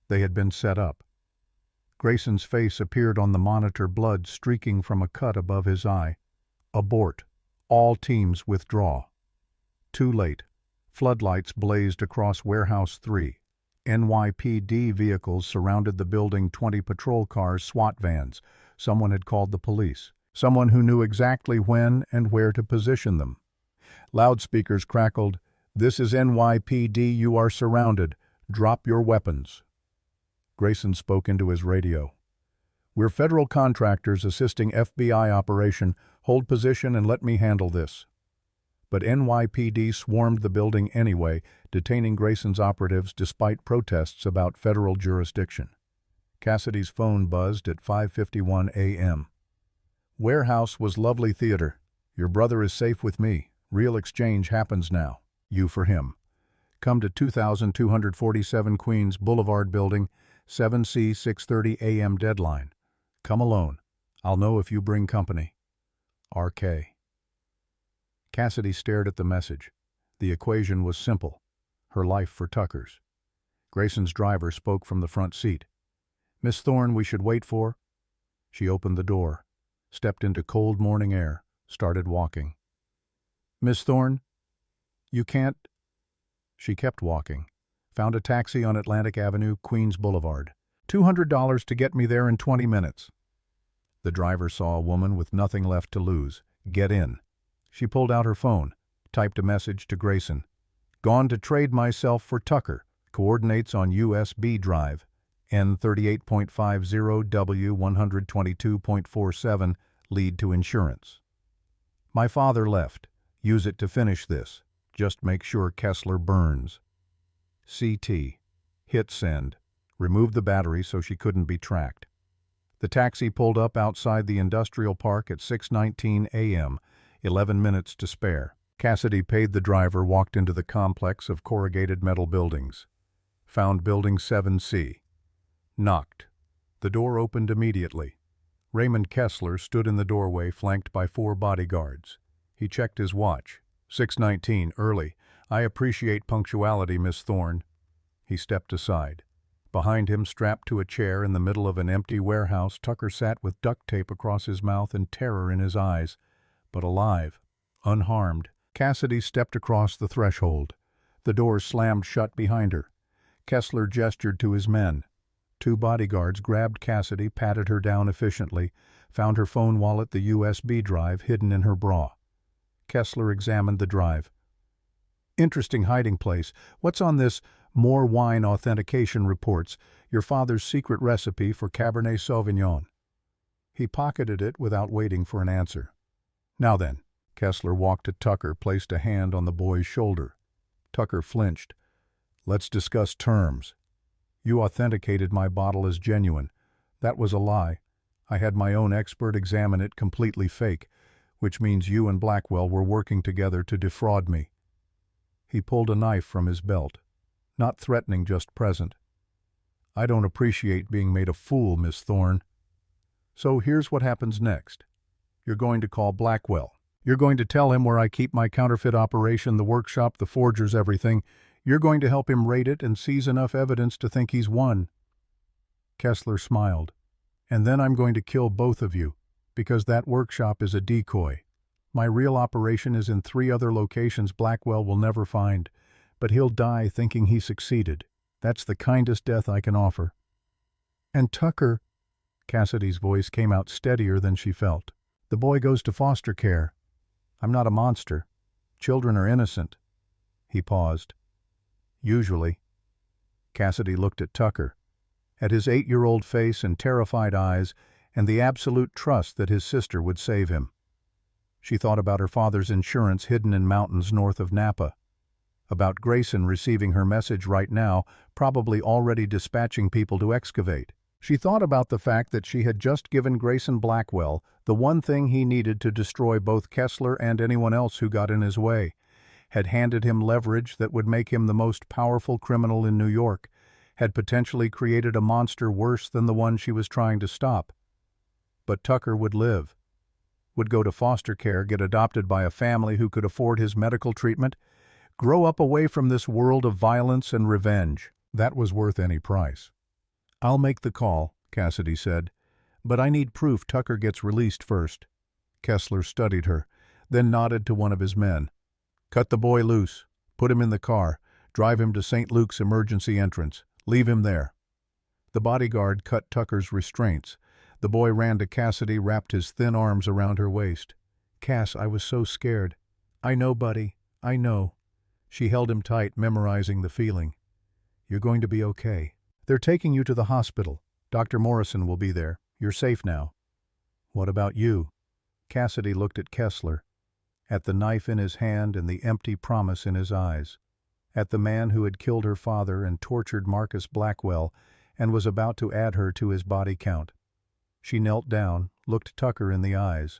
They had been set up. Grayson's face appeared on the monitor, blood streaking from a cut above his eye. Abort. All teams withdraw. Too late. Floodlights blazed across Warehouse 3. NYPD vehicles surrounded the building, 20 patrol cars, SWAT vans. Someone had called the police. Someone who knew exactly when and where to position them. Loudspeakers crackled. This is NYPD, you are surrounded. Drop your weapons. Grayson spoke into his radio. We're federal contractors assisting FBI operation. Hold position and let me handle this. But NYPD swarmed the building anyway, detaining Grayson's operatives despite protests about federal jurisdiction. Cassidy's phone buzzed at 5:51 a.m. Warehouse was lovely theater. Your brother is safe with me. Real exchange happens now. You for him. Come to 2247 Queens Boulevard Building, 7C 6:30 a.m. deadline. Come alone. I'll know if you bring company. RK. Cassidy stared at the message. The equation was simple. Her life for Tucker's. Grayson's driver spoke from the front seat. Miss Thorne, we should wait for... She opened the door, stepped into cold morning air, started walking. Miss Thorne, you can't... She kept walking. Found a taxi on Atlantic Avenue, Queens Boulevard. $200 to get me there in 20 minutes. The driver saw a woman with nothing left to lose. Get in. She pulled out her phone, typed a message to Grayson. Gone to trade myself for Tucker. Coordinates on USB drive. N38.50W122.47, lead to insurance. My father left. Use it to finish this. Just make sure Kessler burns. CT. Hit send. Remove the battery so she couldn't be tracked. The taxi pulled up outside the industrial park at 6:19 a.m., 11 minutes to spare. Cassidy paid the driver, walked into the complex of corrugated metal buildings. Found Building 7C. Knocked. The door opened immediately. Raymond Kessler stood in the doorway, flanked by 4 bodyguards. He checked his watch. 6:19, early. I appreciate punctuality, Miss Thorne. He stepped aside. Behind him, strapped to a chair in the middle of an empty warehouse, Tucker sat with duct tape across his mouth and terror in his eyes, but alive, unharmed. Cassidy stepped across the threshold. The door slammed shut behind her. Kessler gestured to his men. 2 bodyguards grabbed Cassidy, patted her down efficiently, found her phone wallet, the USB drive hidden in her bra. Kessler examined the drive. Interesting hiding place. What's on this? More wine authentication reports. Your father's secret recipe for Cabernet Sauvignon. He pocketed it without waiting for an answer. Now then. Kessler walked to Tucker, placed a hand on the boy's shoulder. Tucker flinched. Let's discuss terms. You authenticated my bottle as genuine. That was a lie. I had my own expert examine it, completely fake, which means you and Blackwell were working together to defraud me. He pulled a knife from his belt. Not threatening, just present. "I don't appreciate being made a fool, Miss Thorne. So here's what happens next. You're going to call Blackwell. You're going to tell him where I keep my counterfeit operation, the workshop, the forgers, everything. You're going to help him raid it and seize enough evidence to think he's won." Kessler smiled. "And then I'm going to kill both of you, because that workshop is a decoy. My real operation is in 3 other locations Blackwell will never find, but he'll die thinking he succeeded. That's the kindest death I can offer." "And Tucker," Cassidy's voice came out steadier than she felt. "The boy goes to foster care. I'm not a monster. Children are innocent." He paused. "Usually." Cassidy looked at Tucker, at his 8-year-old face and terrified eyes, and the absolute trust that his sister would save him. She thought about her father's insurance hidden in mountains north of Napa, about Grayson receiving her message right now, probably already dispatching people to excavate. She thought about the fact that she had just given Grayson Blackwell the one thing he needed to destroy both Kessler and anyone else who got in his way, had handed him leverage that would make him the most powerful criminal in New York, had potentially created a monster worse than the one she was trying to stop. But Tucker would live, would go to foster care, get adopted by a family who could afford his medical treatment, grow up away from this world of violence and revenge. That was worth any price. "I'll make the call," Cassidy said, "but I need proof Tucker gets released first." Kessler studied her, then nodded to one of his men. "Cut the boy loose. Put him in the car. Drive him to St. Luke's emergency entrance. Leave him there." The bodyguard cut Tucker's restraints. The boy ran to Cassidy, wrapped his thin arms around her waist. "Cass, I was so scared." "I know, buddy. I know." She held him tight, memorizing the feeling. "You're going to be okay. They're taking you to the hospital. Dr. Morrison will be there. You're safe now." "What about you?" Cassidy looked at Kessler, at the knife in his hand and the empty promise in his eyes, at the man who had killed her father and tortured Marcus Blackwell and was about to add her to his body count. She knelt down, looked Tucker in the eyes.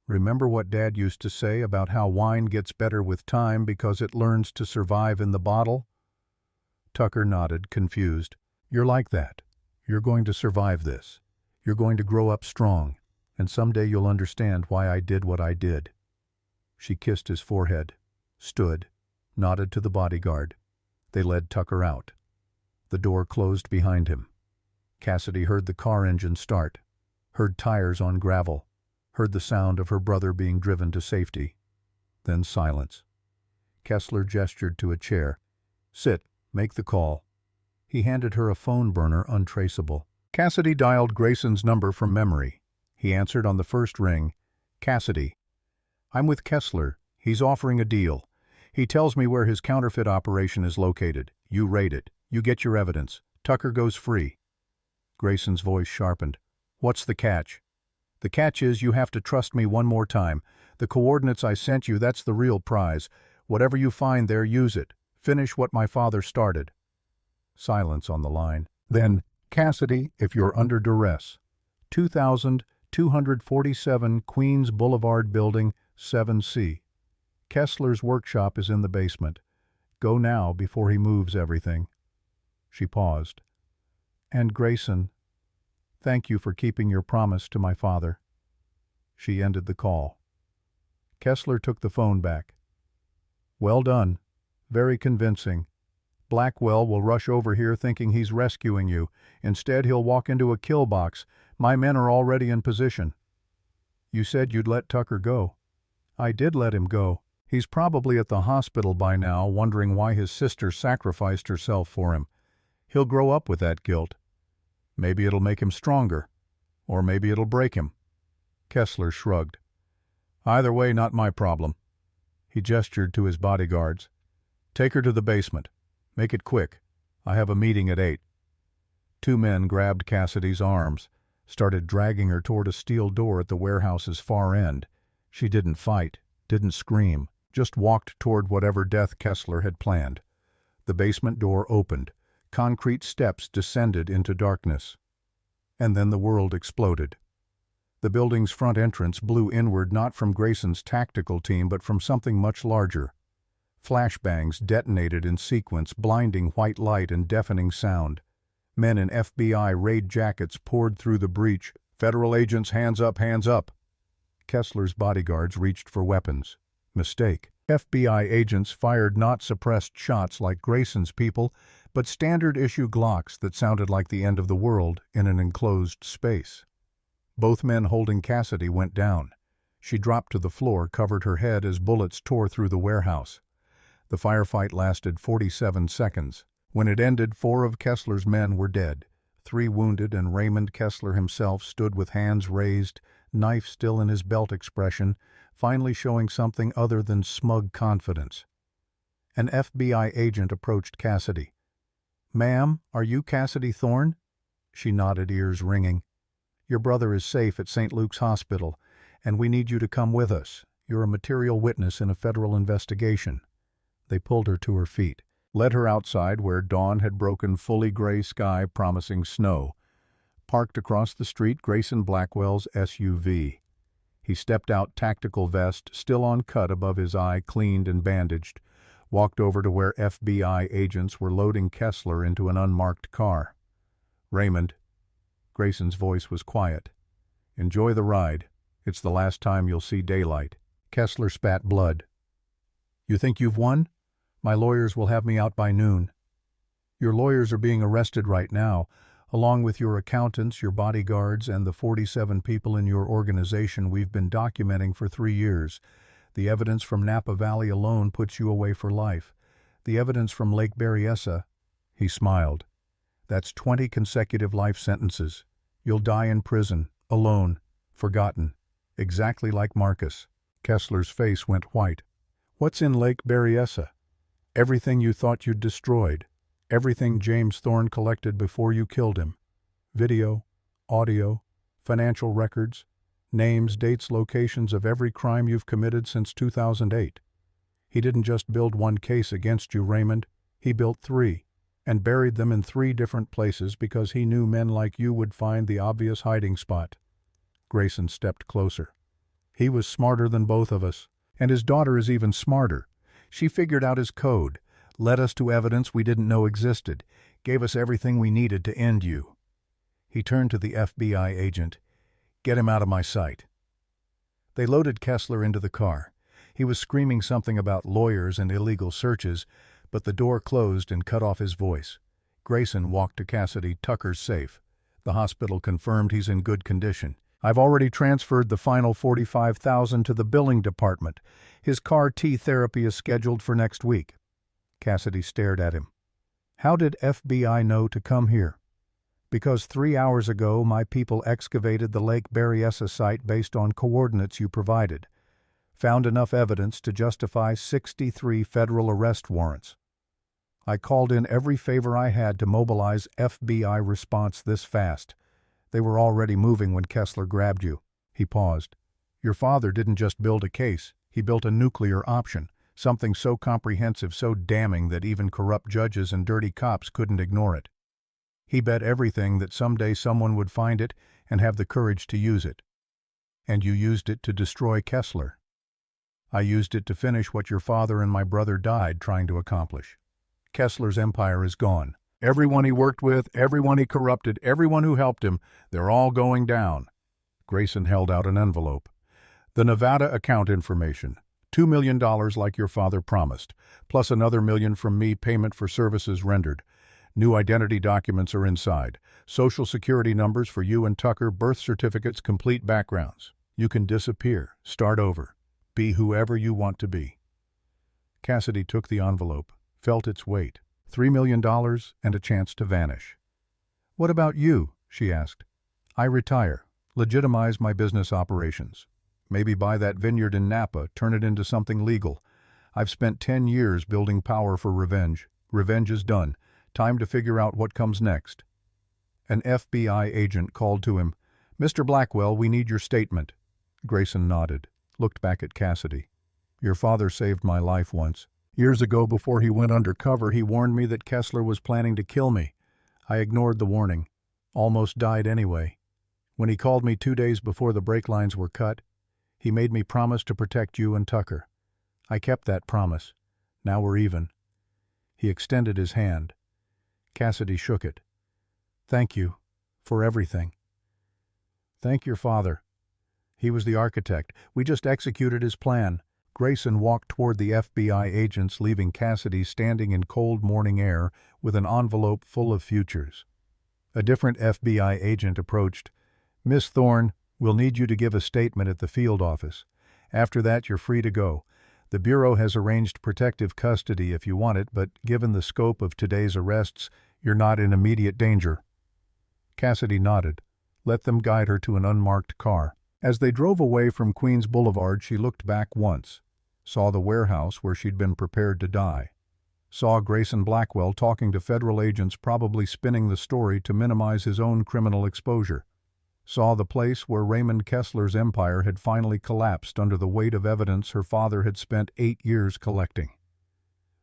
"Remember what Dad used to say about how wine gets better with time because it learns to survive in the bottle?" Tucker nodded, confused. "You're like that. You're going to survive this. You're going to grow up strong, and someday you'll understand why I did what I did." She kissed his forehead, stood, nodded to the bodyguard. They led Tucker out. The door closed behind him. Cassidy heard the car engine start, heard tires on gravel, heard the sound of her brother being driven to safety. Then silence. Kessler gestured to a chair. "Sit, make the call." He handed her a phone burner untraceable. Cassidy dialed Grayson's number from memory. He answered on the first ring. "Cassidy. I'm with Kessler. He's offering a deal. He tells me where his counterfeit operation is located. You raid it. You get your evidence. Tucker goes free." Grayson's voice sharpened. "What's the catch?" "The catch is you have to trust me one more time. The coordinates I sent you, that's the real prize. Whatever you find there, use it. Finish what my father started." Silence on the line. Then, "Cassidy, if you're under duress. 2247 Queens Boulevard Building, 7C. Kessler's workshop is in the basement. Go now before he moves everything." She paused. "And Grayson, thank you for keeping your promise to my father." She ended the call. Kessler took the phone back. "Well done. Very convincing. Blackwell will rush over here thinking he's rescuing you. Instead, he'll walk into a kill box. My men are already in position." "You said you'd let Tucker go." "I did let him go. He's probably at the hospital by now, wondering why his sister sacrificed herself for him. He'll grow up with that guilt. Maybe it'll make him stronger, or maybe it'll break him." Kessler shrugged. "Either way, not my problem." He gestured to his bodyguards. "Take her to the basement. Make it quick. I have a meeting at 8. 2 men grabbed Cassidy's arms, started dragging her toward a steel door at the warehouse's far end. She didn't fight, didn't scream, just walked toward whatever death Kessler had planned. The basement door opened. Concrete steps descended into darkness. And then the world exploded. The building's front entrance blew inward not from Grayson's tactical team but from something much larger. Flashbangs detonated in sequence, blinding white light and deafening sound. Men in FBI raid jackets poured through the breach. "Federal agents, hands up, hands up!" Kessler's bodyguards reached for weapons. Mistake. FBI agents fired not suppressed shots like Grayson's people, but standard-issue Glocks that sounded like the end of the world in an enclosed space. Both men holding Cassidy went down. She dropped to the floor, covered her head as bullets tore through the warehouse. The firefight lasted 47 seconds. When it ended, 4 of Kessler's men were dead. 3 wounded, and Raymond Kessler himself stood with hands raised, knife still in his belt expression, finally showing something other than smug confidence. An FBI agent approached Cassidy. "Ma'am, are you Cassidy Thorne?" She nodded, ears ringing. "Your brother is safe at St. Luke's Hospital, and we need you to come with us. You're a material witness in a federal investigation." They pulled her to her feet, led her outside where dawn had broken, fully gray sky promising snow. Parked across the street, Grayson Blackwell's SUV. He stepped out, tactical vest still on cut above his eye, cleaned and bandaged, walked over to where FBI agents were loading Kessler into an unmarked car. "Raymond," Grayson's voice was quiet, "enjoy the ride. It's the last time you'll see daylight." Kessler spat blood. "You think you've won? My lawyers will have me out by noon." "Your lawyers are being arrested right now, along with your accountants, your bodyguards, and the 47 people in your organization we've been documenting for 3 years. The evidence from Napa Valley alone puts you away for life. The evidence from Lake Berryessa," he smiled, "that's 20 consecutive life sentences. You'll die in prison, alone, forgotten, exactly like Marcus." Kessler's face went white. "What's in Lake Berryessa?" "Everything you thought you'd destroyed. Everything James Thorne collected before you killed him. Video, audio, financial records, names, dates, locations of every crime you've committed since 2008. He didn't just build one case against you, Raymond. He built 3, and buried them in 3 different places because he knew men like you would find the obvious hiding spot." Grayson stepped closer. "He was smarter than both of us, and his daughter is even smarter. She figured out his code, led us to evidence we didn't know existed, gave us everything we needed to end you." He turned to the FBI agent. "Get him out of my sight." They loaded Kessler into the car. He was screaming something about lawyers and illegal searches, but the door closed and cut off his voice. Grayson walked to Cassidy. "Tucker's safe. The hospital confirmed he's in good condition. I've already transferred the final $45,000 to the billing department. His CAR-T therapy is scheduled for next week." Cassidy stared at him. "How did FBI know to come here?" "Because 3 hours ago my people excavated the Lake Berryessa site based on coordinates you provided. Found enough evidence to justify 63 federal arrest warrants. I called in every favor I had to mobilize FBI response this fast. They were already moving when Kessler grabbed you." He paused. "Your father didn't just build a case. He built a nuclear option. Something so comprehensive, so damning that even corrupt judges and dirty cops couldn't ignore it. He bet everything that someday someone would find it and have the courage to use it. And you used it to destroy Kessler." "I used it to finish what your father and my brother died trying to accomplish. Kessler's empire is gone. Everyone he worked with, everyone he corrupted, everyone who helped him, they're all going down." Grayson held out an envelope. "The Nevada account information. $2 million like your father promised, plus another $1 million from me, payment for services rendered. New identity documents are inside. Social security numbers for you and Tucker, birth certificates, complete backgrounds. You can disappear, start over, be whoever you want to be." Cassidy took the envelope, felt its weight. $3 million and a chance to vanish. "What about you?" she asked. "I retire, legitimize my business operations. Maybe buy that vineyard in Napa, turn it into something legal. I've spent 10 years building power for revenge. Revenge is done. Time to figure out what comes next." An FBI agent called to him. "Mr. Blackwell, we need your statement." Grayson nodded, looked back at Cassidy. "Your father saved my life once. Years ago, before he went undercover, he warned me that Kessler was planning to kill me. I ignored the warning. Almost died anyway. When he called me 2 days before the brake lines were cut, he made me promise to protect you and Tucker. I kept that promise. Now we're even." He extended his hand. Cassidy shook it. "Thank you. For everything." "Thank your father. He was the architect. We just executed his plan." Grayson walked toward the FBI agents, leaving Cassidy standing in cold morning air with an envelope full of futures. A different FBI agent approached. "Miss Thorne, we'll need you to give a statement at the field office. After that, you're free to go. The Bureau has arranged protective custody if you want it, but given the scope of today's arrests, you're not in immediate danger." Cassidy nodded. Let them guide her to an unmarked car. As they drove away from Queens Boulevard, she looked back once, saw the warehouse where she'd been prepared to die, saw Grayson Blackwell talking to federal agents, probably spinning the story to minimize his own criminal exposure, saw the place where Raymond Kessler's empire had finally collapsed under the weight of evidence her father had spent 8 years collecting.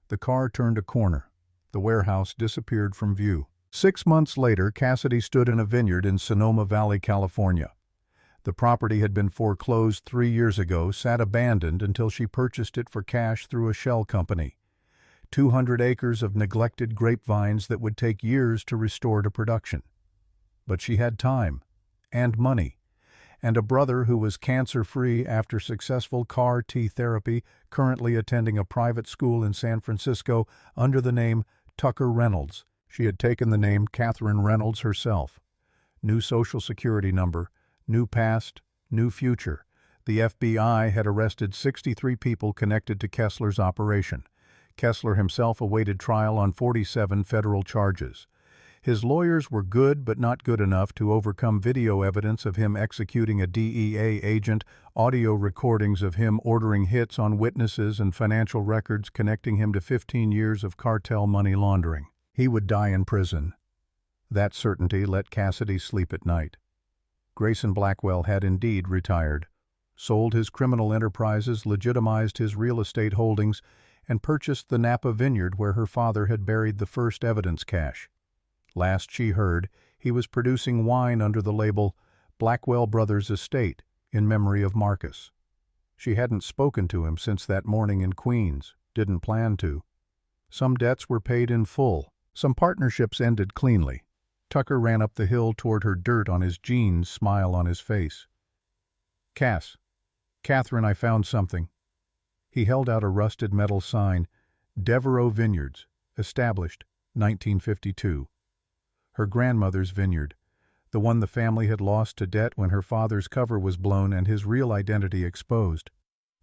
The car turned a corner. The warehouse disappeared from view. 6 months later, Cassidy stood in a vineyard in Sonoma Valley, California. The property had been foreclosed 3 years ago, sat abandoned until she purchased it for cash through a shell company. 200 acres of neglected grapevines that would take years to restore to production. But she had time, and money, and a brother who was cancer-free after successful CAR-T therapy, currently attending a private school in San Francisco under the name Tucker Reynolds. She had taken the name Catherine Reynolds herself. New Social Security number, new past, new future. The FBI had arrested 63 people connected to Kessler's operation. Kessler himself awaited trial on 47 federal charges. His lawyers were good but not good enough to overcome video evidence of him executing a DEA agent, audio recordings of him ordering hits on witnesses, and financial records connecting him to 15 years of cartel money laundering. He would die in prison. That certainty let Cassidy sleep at night. Grayson Blackwell had indeed retired, sold his criminal enterprises, legitimized his real estate holdings, and purchased the Napa vineyard where her father had buried the first evidence cache. Last she heard, he was producing wine under the label Blackwell Brothers Estate in memory of Marcus. She hadn't spoken to him since that morning in Queens, didn't plan to. Some debts were paid in full, some partnerships ended cleanly. Tucker ran up the hill toward her, dirt on his jeans, smile on his face. Catherine, I found something." He held out a rusted metal sign, Devereaux Vineyards, established, 1952. Her grandmother's vineyard, the one the family had lost to debt when her father's cover was blown and his real identity exposed.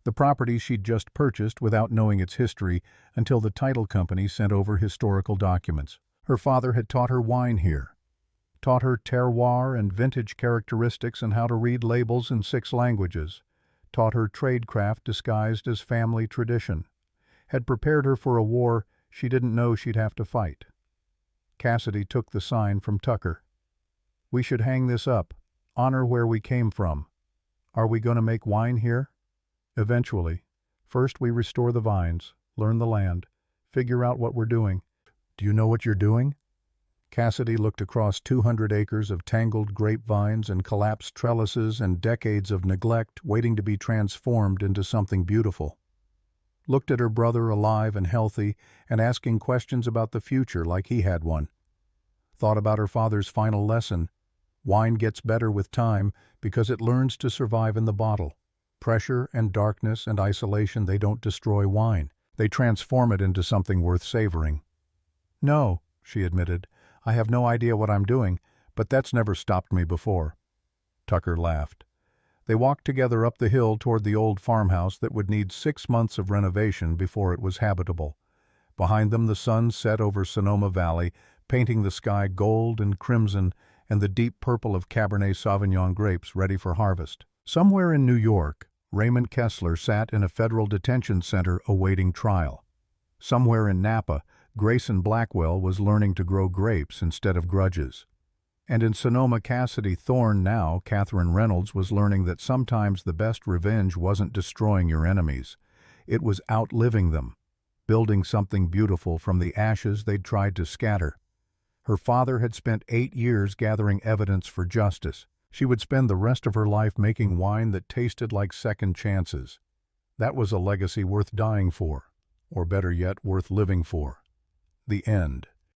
The property she'd just purchased without knowing its history until the title company sent over historical documents. Her father had taught her wine here, taught her terroir and vintage characteristics and how to read labels in 6 languages, taught her tradecraft disguised as family tradition, had prepared her for a war she didn't know she'd have to fight. Cassidy took the sign from Tucker. "We should hang this up, honor where we came from. Are we going to make wine here?" "Eventually. First we restore the vines, learn the land, figure out what we're doing." "Do you know what you're doing?" Cassidy looked across 200 acres of tangled grapevines and collapsed trellises and decades of neglect waiting to be transformed into something beautiful. Looked at her brother, alive and healthy, and asking questions about the future like he had one. Thought about her father's final lesson. Wine gets better with time because it learns to survive in the bottle. Pressure and darkness and isolation, they don't destroy wine. They transform it into something worth savoring. "No," she admitted, "I have no idea what I'm doing, but that's never stopped me before." Tucker laughed. They walked together up the hill toward the old farmhouse that would need 6 months of renovation before it was habitable. Behind them the sun set over Sonoma Valley, painting the sky gold and crimson and the deep purple of Cabernet Sauvignon grapes ready for harvest. Somewhere in New York, Raymond Kessler sat in a federal detention center awaiting trial. Somewhere in Napa, Grayson Blackwell was learning to grow grapes instead of grudges. And in Sonoma, Cassidy Thorne, now Catherine Reynolds, was learning that sometimes the best revenge wasn't destroying your enemies. It was outliving them, building something beautiful from the ashes they'd tried to scatter. Her father had spent 8 years gathering evidence for justice. She would spend the rest of her life making wine that tasted like second chances. That was a legacy worth dying for. or better yet, worth living for. The end.